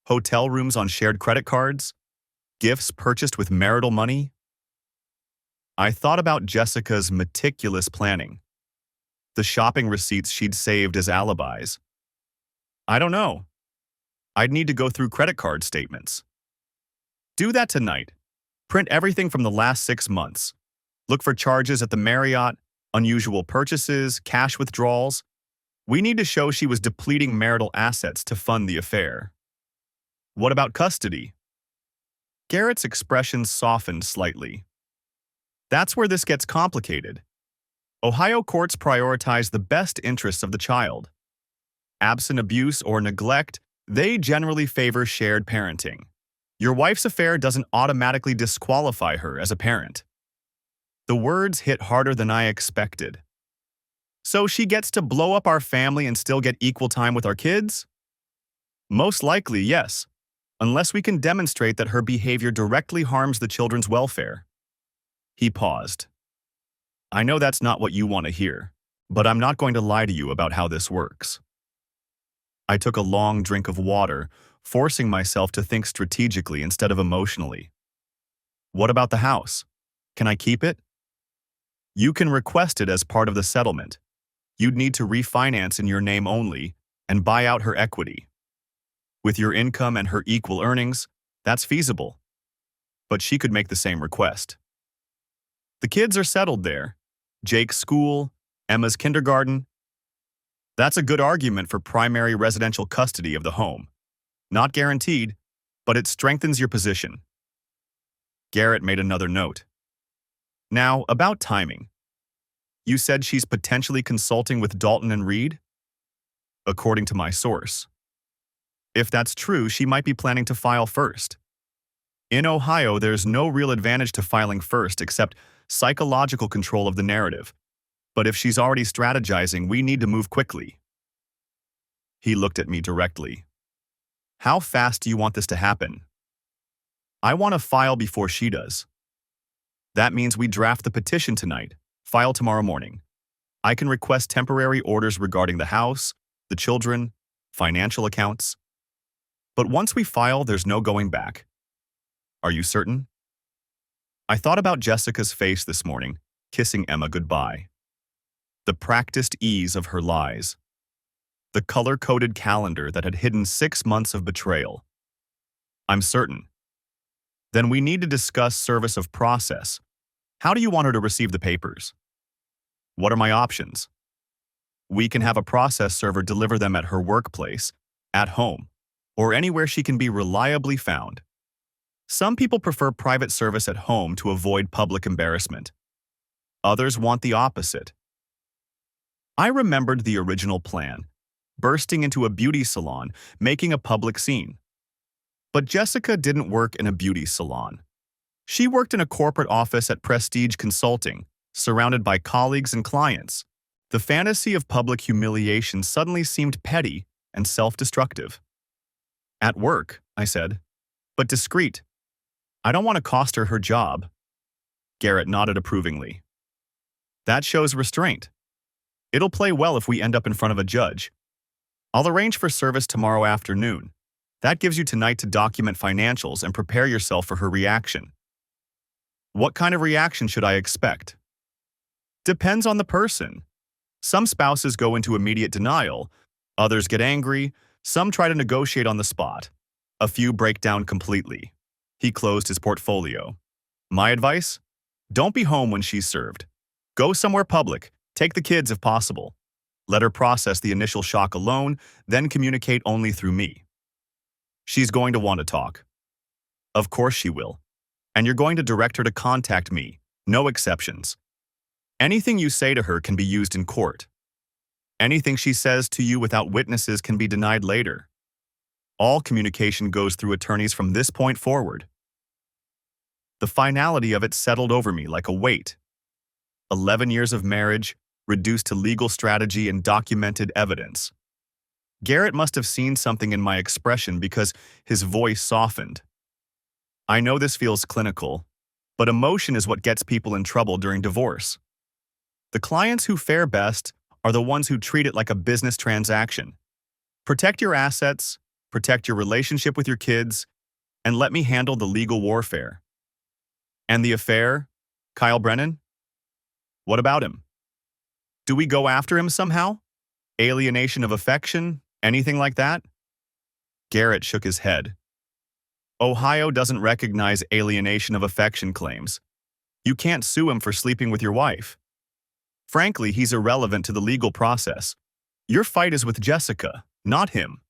Hotel rooms on shared credit cards? Gifts purchased with marital money? I thought about Jessica's meticulous planning. The shopping receipts she'd saved as alibis. I don't know. I'd need to go through credit card statements. Do that tonight. Print everything from the last 6 months. Look for charges at the Marriott, unusual purchases, cash withdrawals. We need to show she was depleting marital assets to fund the affair. What about custody? Garrett's expression softened slightly. That's where this gets complicated. Ohio courts prioritize the best interests of the child. Absent abuse or neglect, they generally favor shared parenting. Your wife's affair doesn't automatically disqualify her as a parent. The words hit harder than I expected. So she gets to blow up our family and still get equal time with our kids? Most likely, yes, unless we can demonstrate that her behavior directly harms the children's welfare. He paused. I know that's not what you want to hear, but I'm not going to lie to you about how this works. I took a long drink of water, forcing myself to think strategically instead of emotionally. What about the house? Can I keep it? You can request it as part of the settlement. You'd need to refinance in your name only and buy out her equity. With your income and her equal earnings, that's feasible. But she could make the same request. The kids are settled there. Jake's school, Emma's kindergarten. That's a good argument for primary residential custody of the home. Not guaranteed, but it strengthens your position. Garrett made another note. Now, about timing. You said she's potentially consulting with Dalton and Reed? According to my source. If that's true, she might be planning to file first. In Ohio, there's no real advantage to filing first except psychological control of the narrative. But if she's already strategizing, we need to move quickly. He looked at me directly. How fast do you want this to happen? I want to file before she does. That means we draft the petition tonight, file tomorrow morning. I can request temporary orders regarding the house, the children, financial accounts. But once we file, there's no going back. Are you certain? I thought about Jessica's face this morning, kissing Emma goodbye. The practiced ease of her lies. The color-coded calendar that had hidden 6 months of betrayal. I'm certain. Then we need to discuss service of process. How do you want her to receive the papers? What are my options? We can have a process server deliver them at her workplace, at home, or anywhere she can be reliably found. Some people prefer private service at home to avoid public embarrassment. Others want the opposite. I remembered the original plan, bursting into a beauty salon, making a public scene. But Jessica didn't work in a beauty salon. She worked in a corporate office at Prestige Consulting, surrounded by colleagues and clients. The fantasy of public humiliation suddenly seemed petty and self-destructive. At work, I said, but discreet. I don't want to cost her her job. Garrett nodded approvingly. That shows restraint. It'll play well if we end up in front of a judge. I'll arrange for service tomorrow afternoon. That gives you tonight to document financials and prepare yourself for her reaction. What kind of reaction should I expect? Depends on the person. Some spouses go into immediate denial, others get angry, some try to negotiate on the spot. A few break down completely. He closed his portfolio. My advice? Don't be home when she's served. Go somewhere public, take the kids if possible. Let her process the initial shock alone, then communicate only through me. She's going to want to talk. Of course she will. And you're going to direct her to contact me, no exceptions. Anything you say to her can be used in court. Anything she says to you without witnesses can be denied later. All communication goes through attorneys from this point forward. The finality of it settled over me like a weight. 11 years of marriage, reduced to legal strategy and documented evidence. Garrett must have seen something in my expression because his voice softened. I know this feels clinical, but emotion is what gets people in trouble during divorce. The clients who fare best are the ones who treat it like a business transaction. Protect your assets, protect your relationship with your kids, and let me handle the legal warfare. And the affair, Kyle Brennan? What about him? Do we go after him somehow? Alienation of affection? Anything like that? Garrett shook his head. Ohio doesn't recognize alienation of affection claims. You can't sue him for sleeping with your wife. Frankly, he's irrelevant to the legal process. Your fight is with Jessica, not him.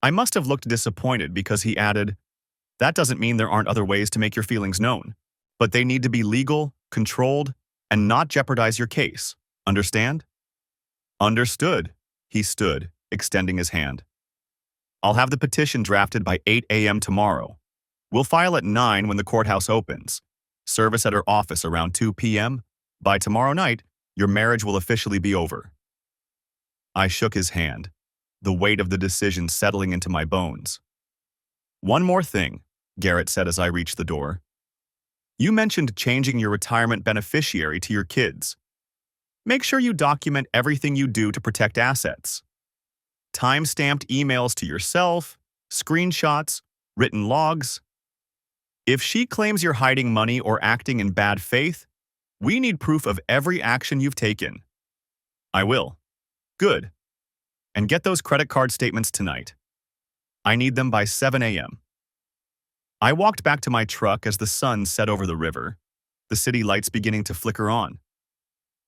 I must have looked disappointed because he added, that doesn't mean there aren't other ways to make your feelings known, but they need to be legal, controlled, and not jeopardize your case. Understand? Understood. He stood, extending his hand. I'll have the petition drafted by 8 a.m. tomorrow. We'll file at 9 when the courthouse opens. Service at her office around 2 p.m. By tomorrow night, your marriage will officially be over. I shook his hand, the weight of the decision settling into my bones. One more thing, Garrett said as I reached the door. You mentioned changing your retirement beneficiary to your kids. Make sure you document everything you do to protect assets. Time-stamped emails to yourself, screenshots, written logs. If she claims you're hiding money or acting in bad faith, we need proof of every action you've taken. I will. Good. And get those credit card statements tonight. I need them by 7 a.m. I walked back to my truck as the sun set over the river, the city lights beginning to flicker on.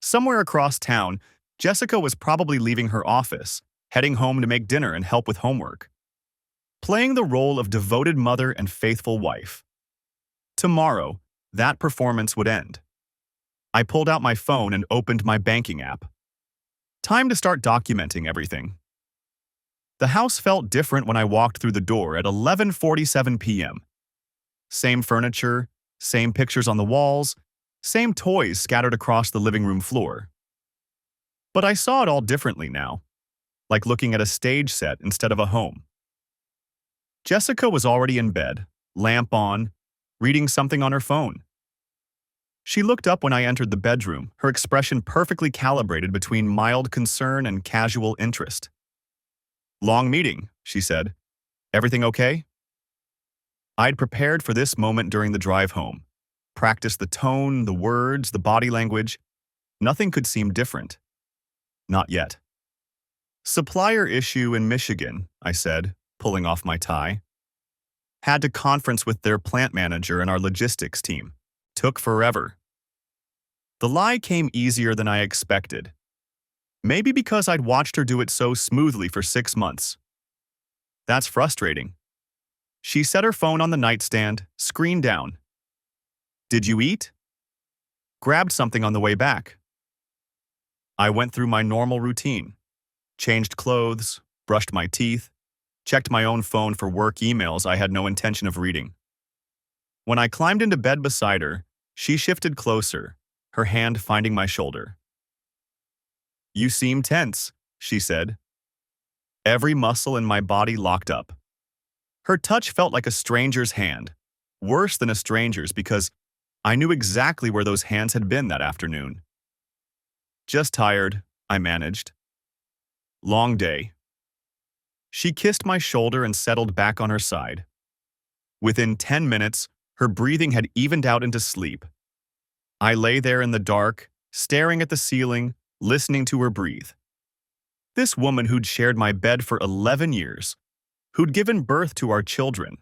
Somewhere across town, Jessica was probably leaving her office, heading home to make dinner and help with homework, playing the role of devoted mother and faithful wife. Tomorrow, that performance would end. I pulled out my phone and opened my banking app. Time to start documenting everything. The house felt different when I walked through the door at 11:47 p.m. Same furniture, same pictures on the walls, same toys scattered across the living room floor. But I saw it all differently now, like looking at a stage set instead of a home. Jessica was already in bed, lamp on, reading something on her phone. She looked up when I entered the bedroom, her expression perfectly calibrated between mild concern and casual interest. "Long meeting," she said. "Everything okay?" I'd prepared for this moment during the drive home. Practiced the tone, the words, the body language. Nothing could seem different. Not yet. "Supplier issue in Michigan," I said, pulling off my tie. "Had to conference with their plant manager and our logistics team. Took forever." The lie came easier than I expected. Maybe because I'd watched her do it so smoothly for 6 months. That's frustrating. She set her phone on the nightstand, screen down. "Did you eat?" "Grabbed something on the way back." I went through my normal routine. Changed clothes, brushed my teeth, checked my own phone for work emails I had no intention of reading. When I climbed into bed beside her, she shifted closer, her hand finding my shoulder. "You seem tense," she said. Every muscle in my body locked up. Her touch felt like a stranger's hand, worse than a stranger's because I knew exactly where those hands had been that afternoon. "Just tired," I managed. "Long day." She kissed my shoulder and settled back on her side. Within 10 minutes, her breathing had evened out into sleep. I lay there in the dark, staring at the ceiling, listening to her breathe. This woman who'd shared my bed for 11 years, who'd given birth to our children,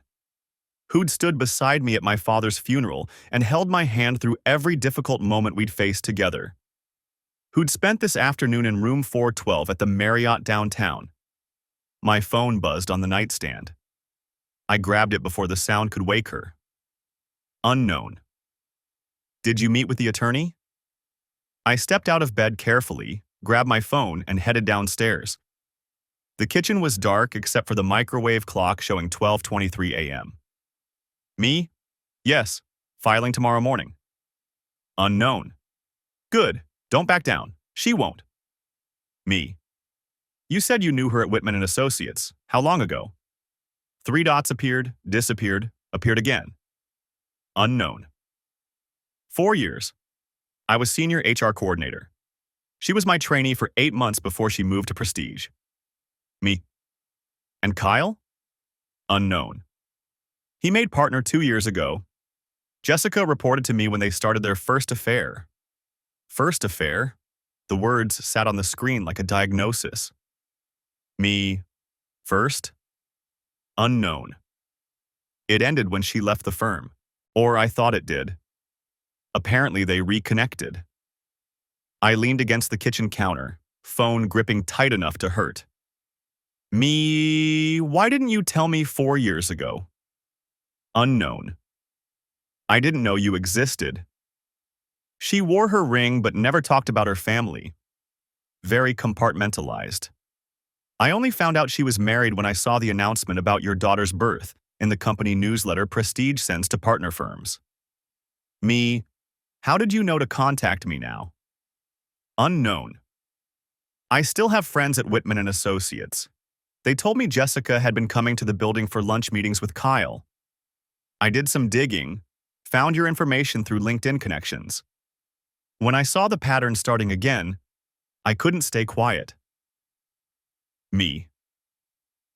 who'd stood beside me at my father's funeral and held my hand through every difficult moment we'd faced together, who'd spent this afternoon in room 412 at the Marriott downtown. My phone buzzed on the nightstand. I grabbed it before the sound could wake her. Unknown. "Did you meet with the attorney?" I stepped out of bed carefully, grabbed my phone, and headed downstairs. The kitchen was dark except for the microwave clock showing 12:23 a.m. "Me? Yes. Filing tomorrow morning." Unknown. "Good. Don't back down. She won't." Me. "You said you knew her at Whitman & Associates. How long ago?" 3 dots appeared, disappeared, appeared again. Unknown. 4 years. I was senior HR coordinator. She was my trainee for 8 months before she moved to Prestige. Me. "And Kyle?" Unknown. "He made partner 2 years ago. Jessica reported to me when they started their first affair." First affair? The words sat on the screen like a diagnosis. Me. First? Unknown. It ended when she left the firm. Or I thought it did. Apparently they reconnected. I leaned against the kitchen counter, phone gripping tight enough to hurt. Me, why didn't you tell me 4 years ago? Unknown. I didn't know you existed. She wore her ring but never talked about her family. Very compartmentalized. I only found out she was married when I saw the announcement about your daughter's birth in the company newsletter Prestige sends to partner firms. Me, how did you know to contact me now? Unknown. I still have friends at Whitman & Associates. They told me Jessica had been coming to the building for lunch meetings with Kyle. I did some digging, found your information through LinkedIn connections. When I saw the pattern starting again, I couldn't stay quiet. Me.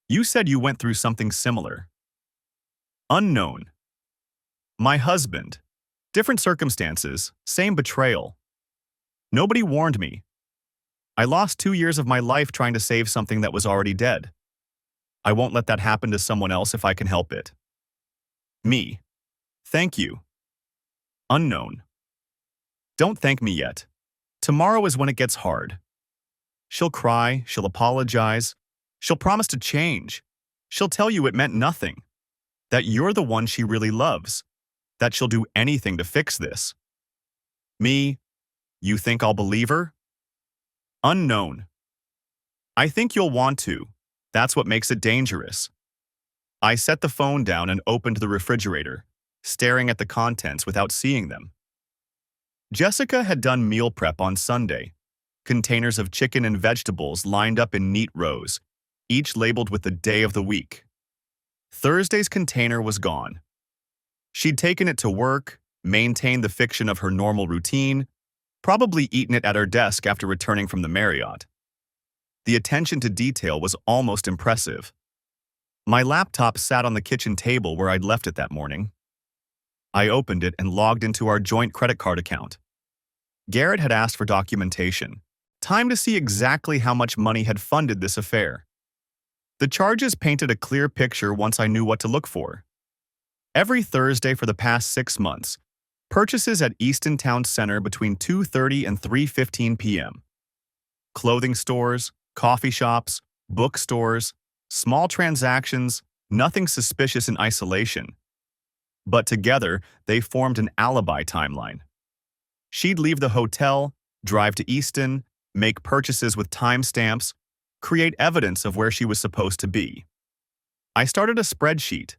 You said you went through something similar. Unknown. My husband. Different circumstances, same betrayal. Nobody warned me. I lost 2 years of my life trying to save something that was already dead. I won't let that happen to someone else if I can help it. Me. Thank you. Unknown. Don't thank me yet. Tomorrow is when it gets hard. She'll cry, she'll apologize, she'll promise to change. She'll tell you it meant nothing, that you're the one she really loves, that she'll do anything to fix this. Me, you think I'll believe her? Unknown. I think you'll want to. That's what makes it dangerous. I set the phone down and opened the refrigerator, staring at the contents without seeing them. Jessica had done meal prep on Sunday. Containers of chicken and vegetables lined up in neat rows, each labeled with the day of the week. Thursday's container was gone. She'd taken it to work, maintained the fiction of her normal routine, probably eaten it at her desk after returning from the Marriott. The attention to detail was almost impressive. My laptop sat on the kitchen table where I'd left it that morning. I opened it and logged into our joint credit card account. Garrett had asked for documentation. Time to see exactly how much money had funded this affair. The charges painted a clear picture once I knew what to look for. Every Thursday for the past 6 months, purchases at Easton Town Center between 2:30 and 3:15 p.m. Clothing stores, coffee shops, bookstores, small transactions, nothing suspicious in isolation. But together, they formed an alibi timeline. She'd leave the hotel, drive to Easton, make purchases with timestamps, create evidence of where she was supposed to be. I started a spreadsheet.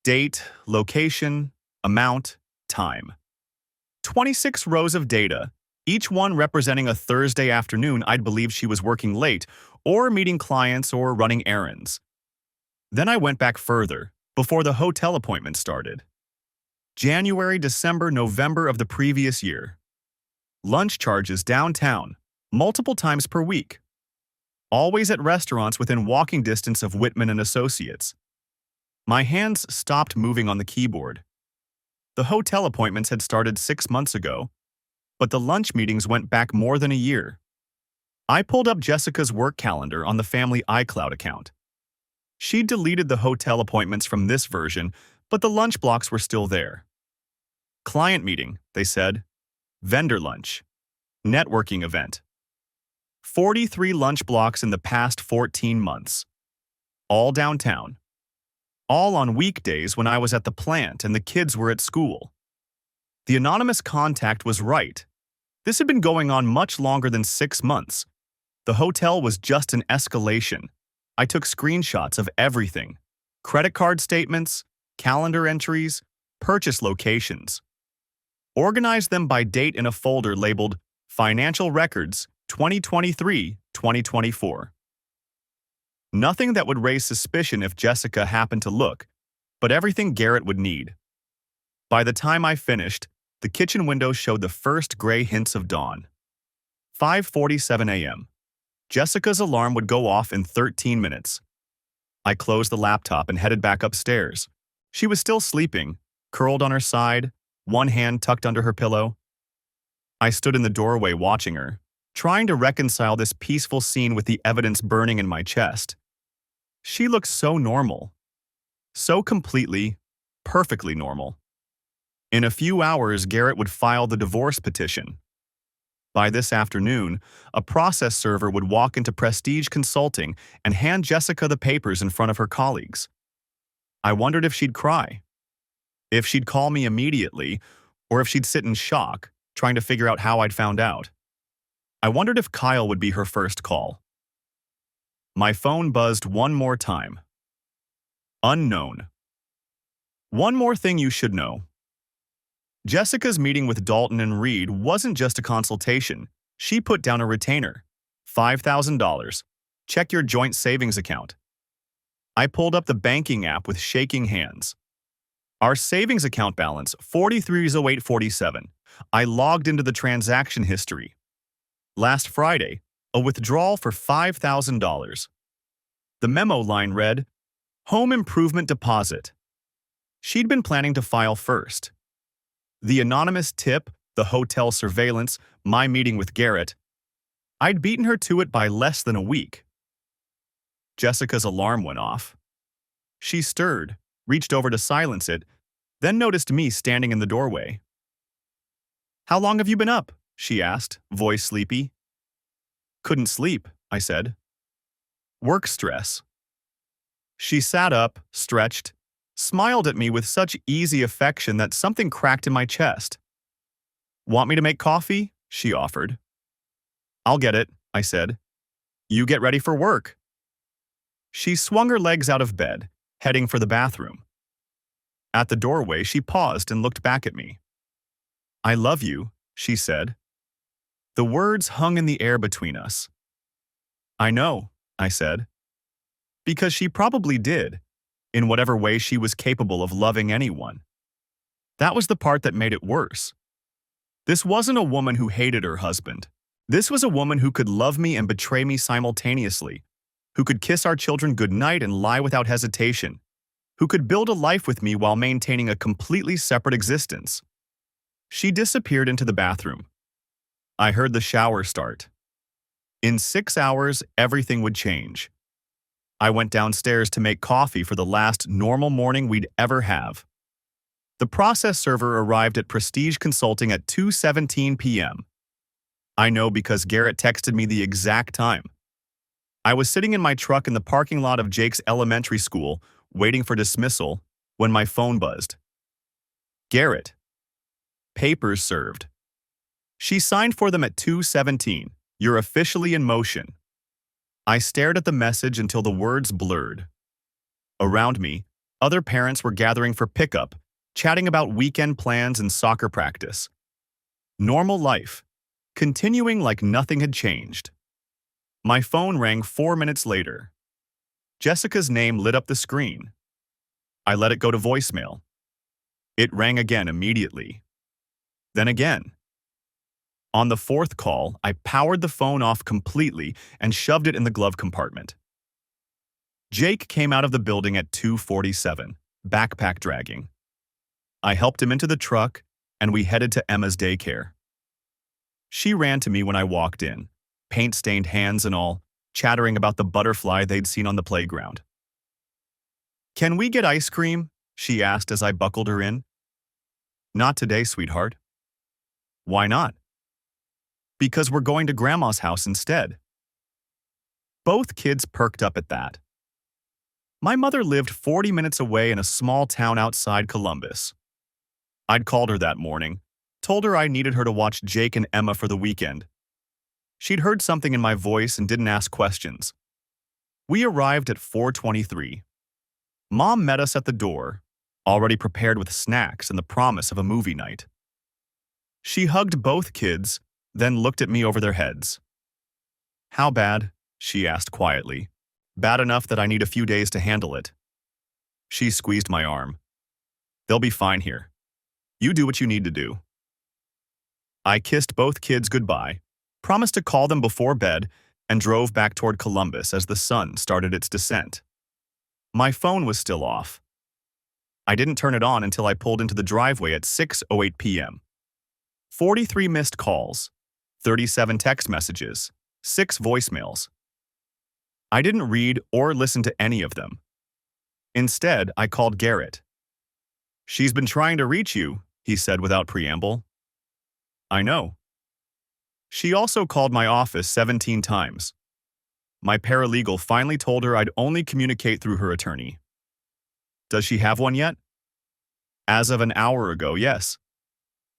Date, location, amount, time. 26 rows of data, each one representing a Thursday afternoon I'd believe she was working late or meeting clients or running errands. Then I went back further, before the hotel appointment started. January, December, November of the previous year. Lunch charges downtown, multiple times per week. Always at restaurants within walking distance of Whitman and Associates. My hands stopped moving on the keyboard. The hotel appointments had started 6 months ago, but the lunch meetings went back more than a year. I pulled up Jessica's work calendar on the family iCloud account. She'd deleted the hotel appointments from this version, but the lunch blocks were still there. Client meeting, they said. Vendor lunch. Networking event. 43 lunch blocks in the past 14 months. All downtown. All on weekdays when I was at the plant and the kids were at school. The anonymous contact was right. This had been going on much longer than 6 months. The hotel was just an escalation. I took screenshots of everything. Credit card statements, calendar entries, purchase locations. Organized them by date in a folder labeled Financial Records 2023-2024. Nothing that would raise suspicion if Jessica happened to look, but everything Garrett would need. By the time I finished, the kitchen window showed the first gray hints of dawn. 5:47 a.m. Jessica's alarm would go off in 13 minutes. I closed the laptop and headed back upstairs. She was still sleeping, curled on her side, one hand tucked under her pillow. I stood in the doorway watching her, trying to reconcile this peaceful scene with the evidence burning in my chest. She looked so normal. So completely, perfectly normal. In a few hours, Garrett would file the divorce petition. By this afternoon, a process server would walk into Prestige Consulting and hand Jessica the papers in front of her colleagues. I wondered if she'd cry, if she'd call me immediately, or if she'd sit in shock, trying to figure out how I'd found out. I wondered if Kyle would be her first call. My phone buzzed one more time. Unknown. One more thing you should know. Jessica's meeting with Dalton and Reed wasn't just a consultation. She put down a retainer. $5,000. Check your joint savings account. I pulled up the banking app with shaking hands. Our savings account balance, $43,0847. I logged into the transaction history. Last Friday, a withdrawal for $5,000. The memo line read, Home Improvement Deposit. She'd been planning to file first. The anonymous tip, the hotel surveillance, my meeting with Garrett. I'd beaten her to it by less than a week. Jessica's alarm went off. She stirred, reached over to silence it, then noticed me standing in the doorway. "How long have you been up?" she asked, voice sleepy. "Couldn't sleep," I said. "Work stress." She sat up, stretched, smiled at me with such easy affection that something cracked in my chest. "Want me to make coffee?" she offered. "I'll get it," I said. "You get ready for work." She swung her legs out of bed, heading for the bathroom. At the doorway, she paused and looked back at me. "I love you," she said. The words hung in the air between us. "I know," I said. Because she probably did, in whatever way she was capable of loving anyone. That was the part that made it worse. This wasn't a woman who hated her husband. This was a woman who could love me and betray me simultaneously, who could kiss our children goodnight and lie without hesitation, who could build a life with me while maintaining a completely separate existence. She disappeared into the bathroom. I heard the shower start. In 6 hours, everything would change. I went downstairs to make coffee for the last normal morning we'd ever have. The process server arrived at Prestige Consulting at 2:17 p.m. I know because Garrett texted me the exact time. I was sitting in my truck in the parking lot of Jake's elementary school, waiting for dismissal, when my phone buzzed. "Garrett. Papers served." She signed for them at 2:17. "You're officially in motion." I stared at the message until the words blurred. Around me, other parents were gathering for pickup, chatting about weekend plans and soccer practice. Normal life, continuing like nothing had changed. My phone rang 4 minutes later. Jessica's name lit up the screen. I let it go to voicemail. It rang again immediately. Then again. On the 4th call, I powered the phone off completely and shoved it in the glove compartment. Jake came out of the building at 2:47, backpack dragging. I helped him into the truck, and we headed to Emma's daycare. She ran to me when I walked in, paint-stained hands and all, chattering about the butterfly they'd seen on the playground. "Can we get ice cream?" she asked as I buckled her in. "Not today, sweetheart." "Why not?" "Because we're going to Grandma's house instead." Both kids perked up at that. My mother lived 40 minutes away in a small town outside Columbus. I'd called her that morning, told her I needed her to watch Jake and Emma for the weekend. She'd heard something in my voice and didn't ask questions. We arrived at 4:23. Mom met us at the door, already prepared with snacks and the promise of a movie night. She hugged both kids, then looked at me over their heads. "How bad?" she asked quietly. "Bad enough that I need a few days to handle it." She squeezed my arm. "They'll be fine here. You do what you need to do." I kissed both kids goodbye, promised to call them before bed, and drove back toward Columbus as the sun started its descent. My phone was still off. I didn't turn it on until I pulled into the driveway at 6:08 p.m. 43 missed calls, 37 text messages, 6 voicemails. I didn't read or listen to any of them. Instead, I called Garrett. "She's been trying to reach you," he said without preamble. "I know." She also called my office 17 times. My paralegal finally told her I'd only communicate through her attorney. "Does she have one yet?" "As of an hour ago, yes."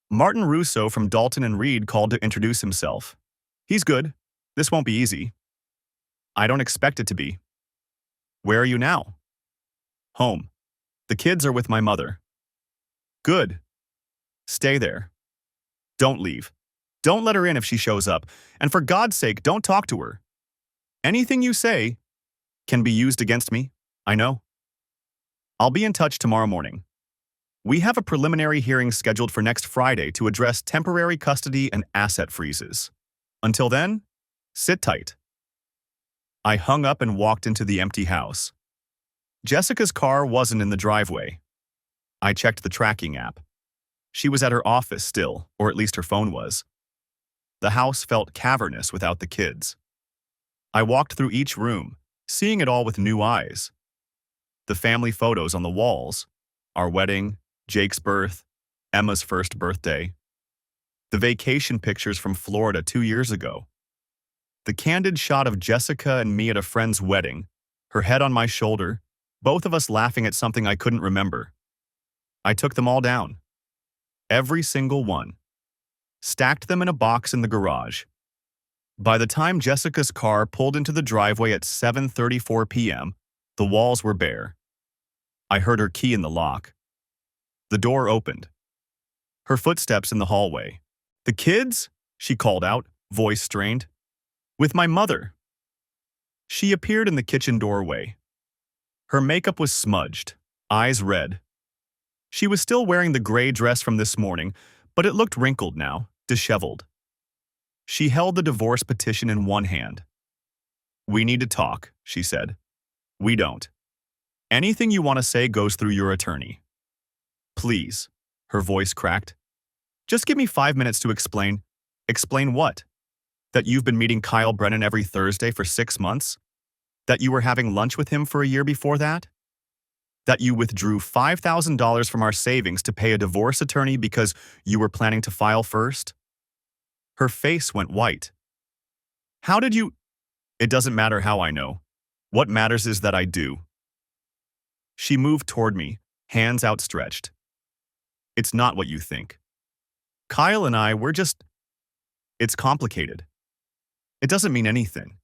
Martin Russo from Dalton and Reed called to introduce himself. "He's good. This won't be easy." "I don't expect it to be." "Where are you now?" "Home. The kids are with my mother." "Good. Stay there. Don't leave. Don't let her in if she shows up, and for God's sake, don't talk to her. Anything you say can be used against me, I know. I'll be in touch tomorrow morning. We have a preliminary hearing scheduled for next Friday to address temporary custody and asset freezes. Until then, sit tight." I hung up and walked into the empty house. Jessica's car wasn't in the driveway. I checked the tracking app. She was at her office still, or at least her phone was. The house felt cavernous without the kids. I walked through each room, seeing it all with new eyes. The family photos on the walls, our wedding, Jake's birth, Emma's first birthday, the vacation pictures from Florida 2 years ago, the candid shot of Jessica and me at a friend's wedding, her head on my shoulder, both of us laughing at something I couldn't remember. I took them all down. Every single one. Stacked them in a box in the garage. By the time Jessica's car pulled into the driveway at 7:34 p.m., the walls were bare. I heard her key in the lock. The door opened. Her footsteps in the hallway. "The kids?" she called out, voice strained. "With my mother." She appeared in the kitchen doorway. Her makeup was smudged, eyes red. She was still wearing the gray dress from this morning, but it looked wrinkled now, disheveled. She held the divorce petition in one hand. "We need to talk," she said. "We don't. Anything you want to say goes through your attorney." "Please," her voice cracked. "Just give me 5 minutes to explain." "Explain what? That you've been meeting Kyle Brennan every Thursday for 6 months? That you were having lunch with him for a year before that? That you withdrew $5,000 from our savings to pay a divorce attorney because you were planning to file first?" Her face went white. "How did you—" "It doesn't matter how I know. What matters is that I do." She moved toward me, hands outstretched. "It's not what you think. Kyle and I, we're just— It's complicated. It doesn't mean anything.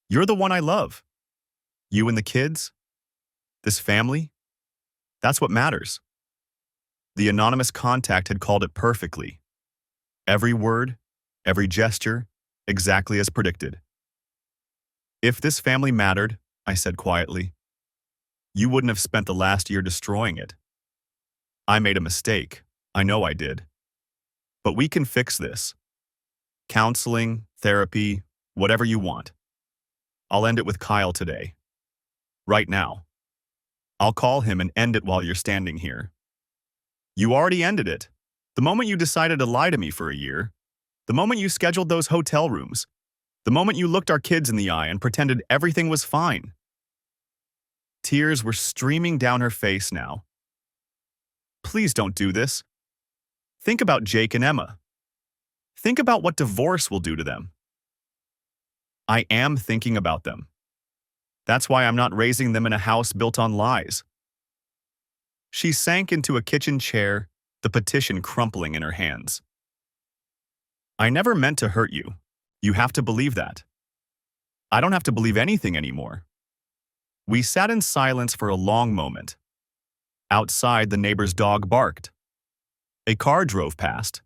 You're the one I love. You and the kids. This family. That's what matters." The anonymous contact had called it perfectly. Every word, every gesture, exactly as predicted. "If this family mattered," I said quietly, "you wouldn't have spent the last year destroying it. I made a mistake. I know I did. But we can fix this. Counseling, therapy, whatever you want. I'll end it with Kyle today. Right now. I'll call him and end it while you're standing here. You already ended it. The moment you decided to lie to me for a year. The moment you scheduled those hotel rooms. The moment you looked our kids in the eye and pretended everything was fine." Tears were streaming down her face now. "Please don't do this. Think about Jake and Emma. Think about what divorce will do to them." "I am thinking about them. That's why I'm not raising them in a house built on lies." She sank into a kitchen chair, the petition crumpling in her hands. "I never meant to hurt you. You have to believe that. I don't have to believe anything anymore." We sat in silence for a long moment. Outside, the neighbor's dog barked. A car drove past.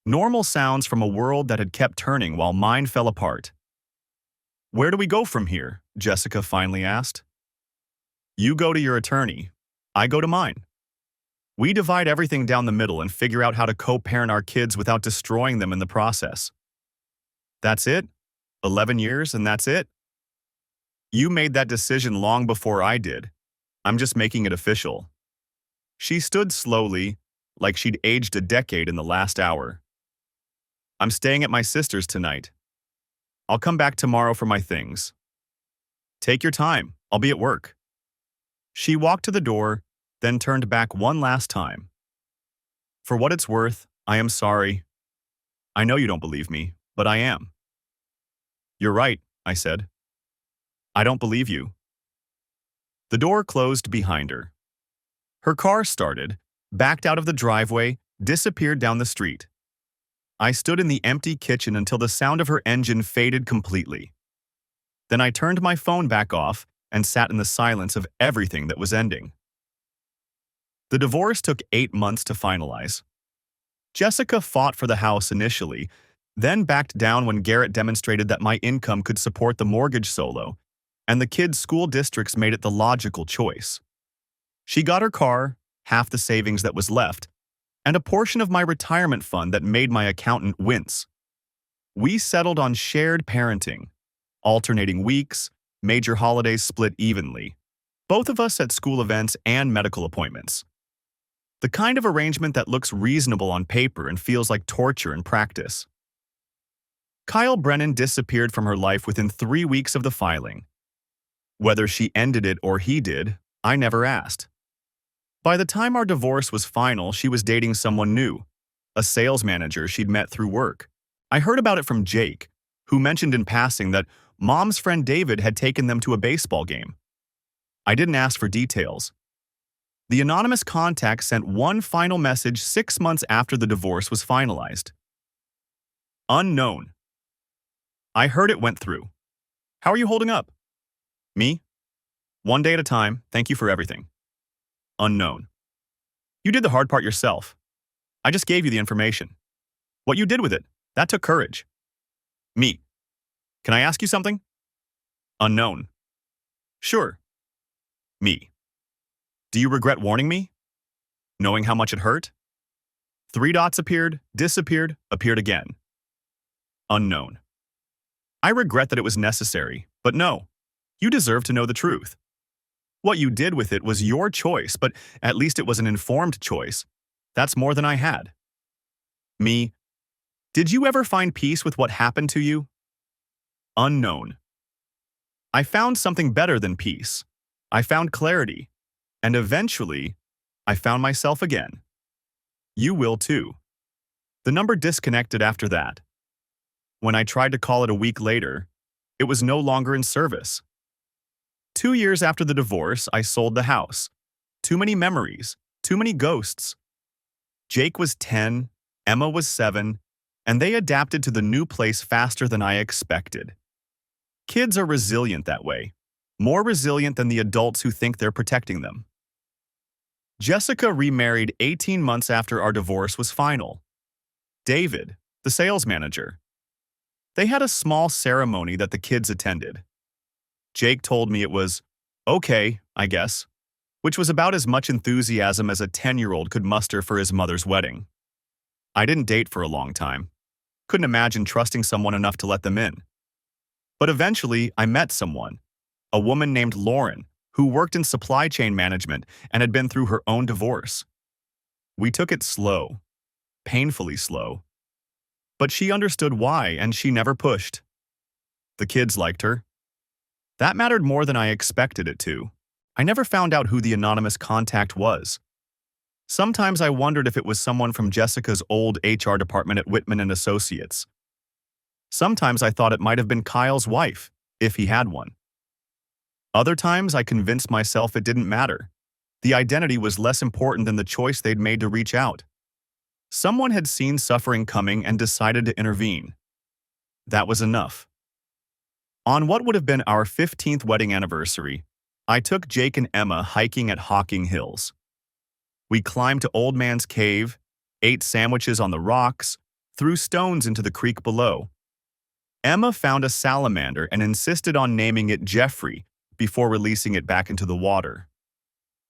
Normal sounds from a world that had kept turning while mine fell apart. "Where do we go from here?" Jessica finally asked. "You go to your attorney. I go to mine. We divide everything down the middle and figure out how to co-parent our kids without destroying them in the process." "That's it? 11 years and that's it?" "You made that decision long before I did. I'm just making it official." She stood slowly, like she'd aged a decade in the last hour. "I'm staying at my sister's tonight. I'll come back tomorrow for my things." "Take your time. I'll be at work." She walked to the door, then turned back one last time. "For what it's worth, I am sorry. I know you don't believe me, but I am." "You're right," I said. "I don't believe you." The door closed behind her. Her car started, backed out of the driveway, disappeared down the street. I stood in the empty kitchen until the sound of her engine faded completely. Then I turned my phone back off and sat in the silence of everything that was ending. The divorce took 8 months to finalize. Jessica fought for the house initially, then backed down when Garrett demonstrated that my income could support the mortgage solo, and the kids' school districts made it the logical choice. She got her car, half the savings that was left, and a portion of my retirement fund that made my accountant wince. We settled on shared parenting, alternating weeks, major holidays split evenly. Both of us at school events and medical appointments. The kind of arrangement that looks reasonable on paper and feels like torture in practice. Kyle Brennan disappeared from her life within 3 weeks of the filing. Whether she ended it or he did, I never asked. By the time our divorce was final, she was dating someone new, a sales manager she'd met through work. I heard about it from Jake, who mentioned in passing that Mom's friend David had taken them to a baseball game. I didn't ask for details. The anonymous contact sent one final message 6 months after the divorce was finalized. Unknown. I heard it went through. How are you holding up? Me? One day at a time, thank you for everything. Unknown. You did the hard part yourself. I just gave you the information. What you did with it, that took courage. Me. Can I ask you something? Unknown. Sure. Me. Do you regret warning me? Knowing how much it hurt? 3 dots appeared, disappeared, appeared again. Unknown. I regret that it was necessary, but no. You deserve to know the truth. What you did with it was your choice, but at least it was an informed choice. That's more than I had. Me. Did you ever find peace with what happened to you? Unknown. I found something better than peace. I found clarity. And eventually, I found myself again. You will too. The number disconnected after that. When I tried to call it a week later, it was no longer in service. 2 years after the divorce, I sold the house. Too many memories, too many ghosts. Jake was 10, Emma was 7, and they adapted to the new place faster than I expected. Kids are resilient that way, more resilient than the adults who think they're protecting them. Jessica remarried 18 months after our divorce was final. David, the sales manager. They had a small ceremony that the kids attended. Jake told me it was, okay, I guess, which was about as much enthusiasm as a 10-year-old could muster for his mother's wedding. I didn't date for a long time. Couldn't imagine trusting someone enough to let them in. But eventually, I met someone, a woman named Lauren, who worked in supply chain management and had been through her own divorce. We took it slow, painfully slow. But she understood why, and she never pushed. The kids liked her. That mattered more than I expected it to. I never found out who the anonymous contact was. Sometimes I wondered if it was someone from Jessica's old HR department at Whitman and Associates. Sometimes I thought it might have been Kyle's wife, if he had one. Other times I convinced myself it didn't matter. The identity was less important than the choice they'd made to reach out. Someone had seen suffering coming and decided to intervene. That was enough. On what would have been our 15th wedding anniversary, I took Jake and Emma hiking at Hocking Hills. We climbed to Old Man's Cave, ate sandwiches on the rocks, threw stones into the creek below. Emma found a salamander and insisted on naming it Jeffrey before releasing it back into the water.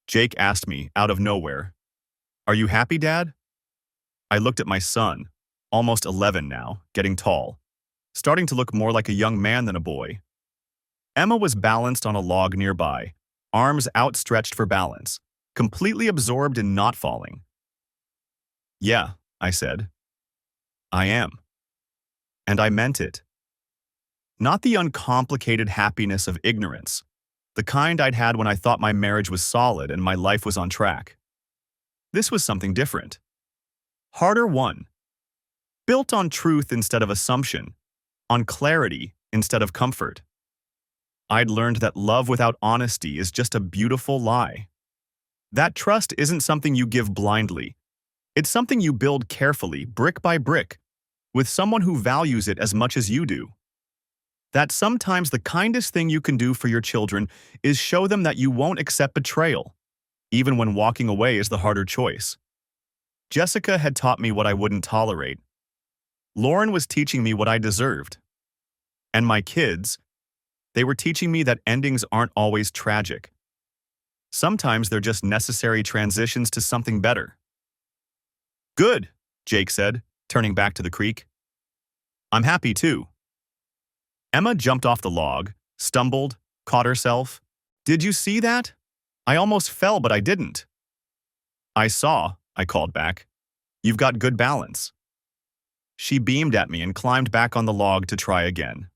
Jake asked me, out of nowhere, "Are you happy, Dad?" I looked at my son, almost 11 now, getting tall, starting to look more like a young man than a boy. Emma was balanced on a log nearby, arms outstretched for balance, completely absorbed in not falling. "Yeah," I said. "I am." And I meant it. Not the uncomplicated happiness of ignorance, the kind I'd had when I thought my marriage was solid and my life was on track. This was something different. Harder won. Built on truth instead of assumption, on clarity instead of comfort. I'd learned that love without honesty is just a beautiful lie. That trust isn't something you give blindly. It's something you build carefully, brick by brick, with someone who values it as much as you do. That sometimes the kindest thing you can do for your children is show them that you won't accept betrayal, even when walking away is the harder choice. Jessica had taught me what I wouldn't tolerate. Lauren was teaching me what I deserved. And my kids, they were teaching me that endings aren't always tragic. Sometimes they're just necessary transitions to something better. "Good," Jake said, turning back to the creek. "I'm happy too." Emma jumped off the log, stumbled, caught herself. "Did you see that? I almost fell, but I didn't." "I saw," I called back. "You've got good balance." She beamed at me and climbed back on the log to try again.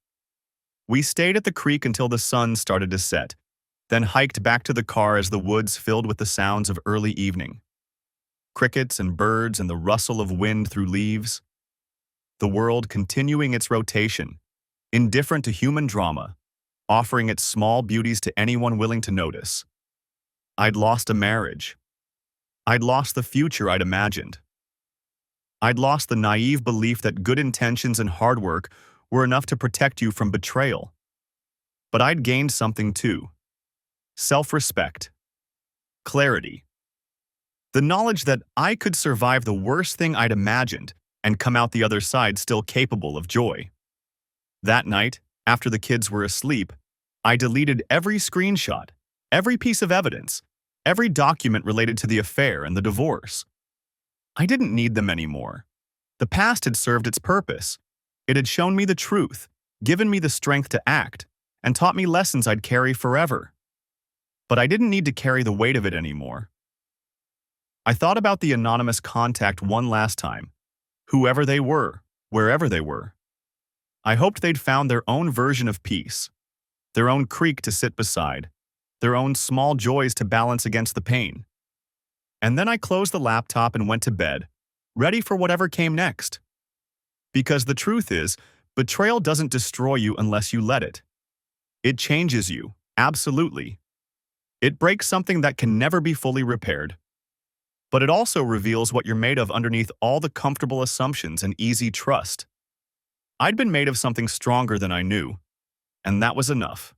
We stayed at the creek until the sun started to set, then hiked back to the car as the woods filled with the sounds of early evening. Crickets and birds and the rustle of wind through leaves. The world continuing its rotation, indifferent to human drama, offering its small beauties to anyone willing to notice. I'd lost a marriage. I'd lost the future I'd imagined. I'd lost the naive belief that good intentions and hard work were enough to protect you from betrayal. But I'd gained something too. Self-respect. Clarity. The knowledge that I could survive the worst thing I'd imagined and come out the other side still capable of joy. That night, after the kids were asleep, I deleted every screenshot, every piece of evidence, every document related to the affair and the divorce. I didn't need them anymore. The past had served its purpose. It had shown me the truth, given me the strength to act, and taught me lessons I'd carry forever. But I didn't need to carry the weight of it anymore. I thought about the anonymous contact one last time, whoever they were, wherever they were. I hoped they'd found their own version of peace, their own creek to sit beside, their own small joys to balance against the pain. And then I closed the laptop and went to bed, ready for whatever came next. Because the truth is, betrayal doesn't destroy you unless you let it. It changes you, absolutely. It breaks something that can never be fully repaired. But it also reveals what you're made of underneath all the comfortable assumptions and easy trust. I'd been made of something stronger than I knew, and that was enough.